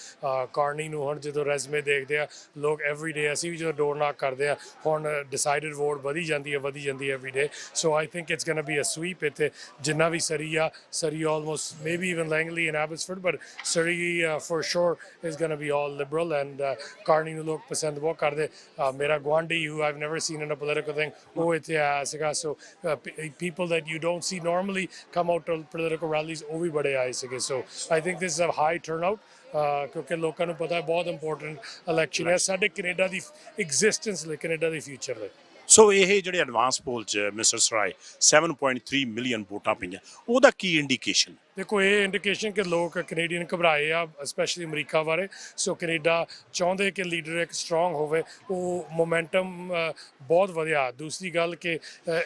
ਕਾਰਨੀ ਨੂੰ ਹੁਣ ਜਦੋਂ ਰੈਜ਼ਮੇ ਦੇਖਦੇ ਆ ਲੋਕ ਐਵਰੀ ਡੇ, ਅਸੀਂ ਵੀ ਜਦੋਂ ਡੋਰ ਨਾਕ ਕਰਦੇ ਆ ਹੁਣ ਡਿਸਾਈਡਡ ਵੋਟ ਵਧੀ ਜਾਂਦੀ ਹੈ every day. So I think it's gonna be a sweep. ਇੱਥੇ ਜਿੰਨਾ ਵੀ Surrey almost maybe even Langley and Abbotsford, but Surrey for sure is going to be all liberal, and Carney ਨੂੰ ਲੋਕ ਪਸੰਦ ਬਹੁਤ ਕਰਦੇ। ਮੇਰਾ ਗੁਆਂਢੀ who I've never seen in a political thing, ਉਹ ਇੱਥੇ ਆਇਆ ਸੀਗਾ। So people that you don't see normally come out to political rallies, ਉਹ ਵੀ ਬੜੇ ਆਏ ਸੀਗੇ। So I think this is a high turnout, ਕਿਉਂਕਿ ਲੋਕਾਂ ਨੂੰ ਪਤਾ ਹੈ ਬਹੁਤ ਇੰਪੋਰਟੈਂਟ ਇਲੈਕਸ਼ਨ ਹੈ ਸਾਡੇ ਕੈਨੇਡਾ ਦੀ ਐਗਜ਼ਿਸਟੈਂਸ ਲਈ, ਕੈਨੇਡਾ ਦੇ ਫਿਊਚਰ ਲਈ। ਸੋ ਇਹ ਜਿਹੜੇ ਐਡਵਾਂਸ ਪੋਲ 'ਚ ਮਿਸਟਰ ਸਰਾਏ 7.3 ਮਿਲੀਅਨ ਵੋਟਾਂ ਪਈਆਂ, ਉਹਦਾ ਕੀ ਇੰਡੀਕੇਸ਼ਨ? ਦੇਖੋ ਇਹ ਇੰਡੀਕੇਸ਼ਨ ਕਿ ਲੋਕ ਕੈਨੇਡੀਅਨ ਘਬਰਾਏ ਆ, ਸਪੈਸ਼ਲੀ ਅਮਰੀਕਾ ਬਾਰੇ। ਸੋ ਕੈਨੇਡਾ ਚਾਹੁੰਦੇ ਕਿ ਲੀਡਰ ਇੱਕ ਸਟਰੋਂਗ ਹੋਵੇ, ਉਹ ਮੋਮੈਂਟਮ ਬਹੁਤ ਵਧਿਆ। ਦੂਸਰੀ ਗੱਲ ਕਿ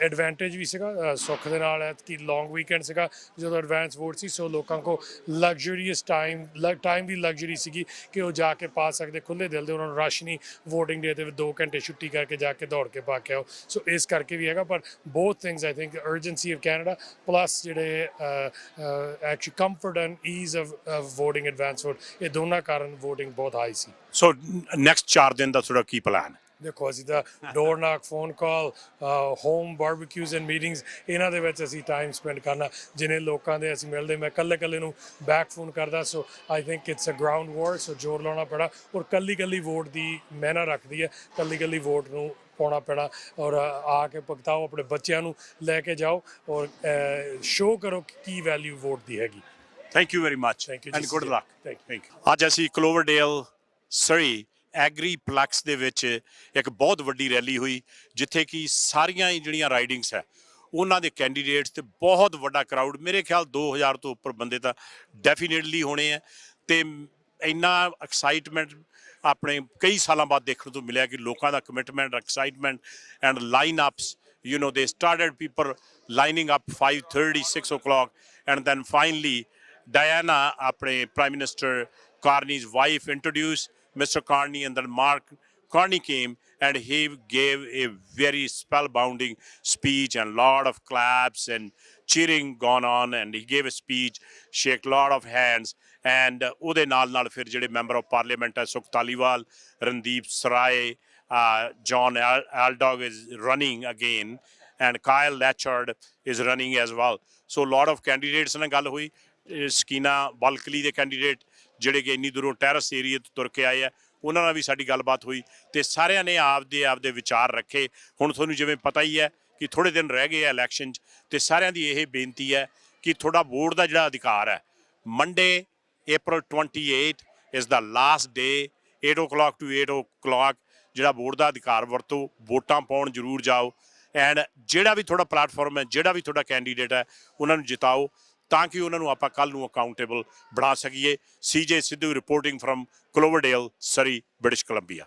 ਐਡਵਾਂਟੇਜ ਵੀ ਸੀਗਾ ਸੁੱਖ ਦੇ ਨਾਲ ਕਿ ਲੌਂਗ ਵੀਕਐਂਡ ਸੀਗਾ ਜਦੋਂ ਐਡਵਾਂਸ ਵੋਟ ਸੀ। ਸੋ ਲੋਕਾਂ ਕੋਲ ਲਗਜ਼ਰੀਅਸ ਟਾਈਮ ਦੀ ਲਗਜ਼ਰੀ ਸੀਗੀ ਕਿ ਉਹ ਜਾ ਕੇ ਪਾ ਸਕਦੇ ਖੁੱਲ੍ਹੇ ਦਿਲ ਦੇ, ਉਹਨਾਂ ਨੂੰ ਰਸ਼ ਨਹੀਂ ਵੋਟਿੰਗ ਡੇ 'ਤੇ 2 ਘੰਟੇ ਛੁੱਟੀ ਕਰਕੇ ਜਾ ਕੇ ਦੌੜ ਕੇ ਪਾ ਕੇ ਆਓ। ਸੋ ਇਸ ਕਰਕੇ ਵੀ ਹੈਗਾ, ਪਰ both things I think urgency of Canada plus ਜਿਹੜੇ actually comfort and ease of voting advance vote, ਇਹ ਦੋਨਾਂ ਕਾਰਨ voting ਬਹੁਤ ਹਾਈ ਸੀ। ਸੋ ਨੈਕਸਟ 4 ਦਿਨ ਦਾ ਤੁਹਾਡਾ ਕੀ ਪਲਾਨ? ਦੇਖੋ ਅਸੀਂ ਤਾਂ door knock, phone call, home barbecues and meetings, ਇਹਨਾਂ ਦੇ ਵਿੱਚ ਅਸੀਂ ਟਾਈਮ ਸਪੈਂਡ ਕਰਨਾ। ਜਿਨੇ ਲੋਕਾਂ ਦੇ ਅਸੀਂ ਮਿਲਦੇ, ਮੈਂ ਕੱਲੇ ਨੂੰ ਬੈਕ ਫੋਨ ਕਰਦਾ। So I think it's a ground war, so ਜ਼ੋਰ ਲਾਉਣਾ ਪੈਣਾ। ਔਰ ਕੱਲੀ ਵੋਟ ਦੀ ਮਾਇਨਾ ਰੱਖਦੀ ਹੈ, ਕੱਲੀ ਵੋਟ ਨੂੰ ਪਾਉਣਾ ਪੈਣਾ। ਔਰ ਆ ਕੇ ਭੁਗਤਾਓ, ਆਪਣੇ ਬੱਚਿਆਂ ਨੂੰ ਲੈ ਕੇ ਜਾਓ ਔਰ ਸ਼ੋਅ ਕਰੋ ਕੀ ਵੈਲਿਊ ਵੋਟ ਦੀ ਹੈਗੀ। Thank you very much thank you and good luck. Thank you. ਅੱਜ ਅਸੀਂ ਕਲੋਵਰਡੇਲ ਸਰੀ ਐਗਰੀਪਲੈਕਸ ਦੇ ਵਿੱਚ ਇੱਕ ਬਹੁਤ ਵੱਡੀ ਰੈਲੀ ਹੋਈ, ਜਿੱਥੇ ਕਿ ਸਾਰੀਆਂ ਹੀ ਜਿਹੜੀਆਂ ਰਾਈਡਿੰਗਸ ਹੈ ਉਹਨਾਂ ਦੇ ਕੈਂਡੀਡੇਟਸ ਤੇ ਬਹੁਤ ਵੱਡਾ ਕਰਾਊਡ, ਮੇਰੇ ਖਿਆਲ 2000 ਤੋਂ ਉੱਪਰ ਬੰਦੇ ਤਾਂ ਡੈਫੀਨੇਟਲੀ ਹੋਣੇ ਆ। ਤੇ ਇੰਨਾ ਐਕਸਾਈਟਮੈਂਟ ਆਪਣੇ ਕਈ ਸਾਲਾਂ ਬਾਅਦ ਦੇਖਣ ਤੋਂ ਮਿਲਿਆ ਕਿ ਲੋਕਾਂ ਦਾ commitment, excitement and lineups, you know, they started people lining up 5:30, 6 o'clock, and then finally Diana, ਆਪਣੇ Prime Minister Carney's wife, introduced Mr. Carney, and then Mark Carney came and he gave a very spellbinding speech and lot of claps and cheering gone on, and he gave a speech, shake lot of hands, and ਉਹਦੇ ਨਾਲ ਫਿਰ ਜਿਹੜੇ member of parliament ਹੈ, ਸੁਖ ਧਾਲੀਵਾਲ, ਰਣਦੀਪ ਸਰਾਏ, John Aldog is running again, and Kyle Latchard is running as well. So a lot of candidates ਨਾਲ ਗੱਲ ਹੋਈ। ਸਕੀਨਾ ਬਲਕਲੀ ਦੇ ਕੈਂਡੀਡੇਟ ਜਿਹੜੇ ਕਿ ਇੰਨੀ ਦੂਰੋਂ ਟੈਰਸ ਏਰੀਆ ਤੋਂ ਤੁਰ ਕੇ ਆਏ ਆ, ਉਹਨਾਂ ਨਾਲ ਵੀ ਸਾਡੀ ਗੱਲਬਾਤ ਹੋਈ ਤੇ ਸਾਰਿਆਂ ਨੇ ਆਪਦੇ ਵਿਚਾਰ ਰੱਖੇ। ਹੁਣ ਤੁਹਾਨੂੰ ਜਿਵੇਂ ਪਤਾ ਹੀ ਹੈ ਕਿ ਥੋੜ੍ਹੇ ਦਿਨ ਰਹਿ ਗਏ ਆ ਇਲੈਕਸ਼ਨ 'ਚ, ਤੇ ਸਾਰਿਆਂ ਦੀ ਇਹ ਬੇਨਤੀ ਹੈ ਕਿ ਤੁਹਾਡਾ ਵੋਟ ਦਾ ਜਿਹੜਾ ਅਧਿਕਾਰ ਹੈ, Monday, April 28 is the last day, 8 o'clock to 8 o'clock ਜਿਹੜਾ ਵੋਟ ਦਾ ਅਧਿਕਾਰ ਵਰਤੋ, ਵੋਟਾਂ ਪਾਉਣ ਜ਼ਰੂਰ ਜਾਓ। ਐਂਡ ਜਿਹੜਾ ਵੀ ਤੁਹਾਡਾ ਪਲੈਟਫਾਰਮ ਹੈ, ਜਿਹੜਾ ਵੀ ਤੁਹਾਡਾ ਕੈਂਡੀਡੇਟ ਹੈ, ਉਹਨਾਂ ਨੂੰ ਜਿਤਾਓ ਤਾਂ ਕਿ ਉਹਨਾਂ ਨੂੰ ਆਪਾਂ ਕੱਲ੍ਹ ਨੂੰ ਅਕਾਊਂਟੇਬਲ ਬਣਾ ਸਕੀਏ। CJ Sidhu reporting from Cloverdale, Surrey, British Columbia.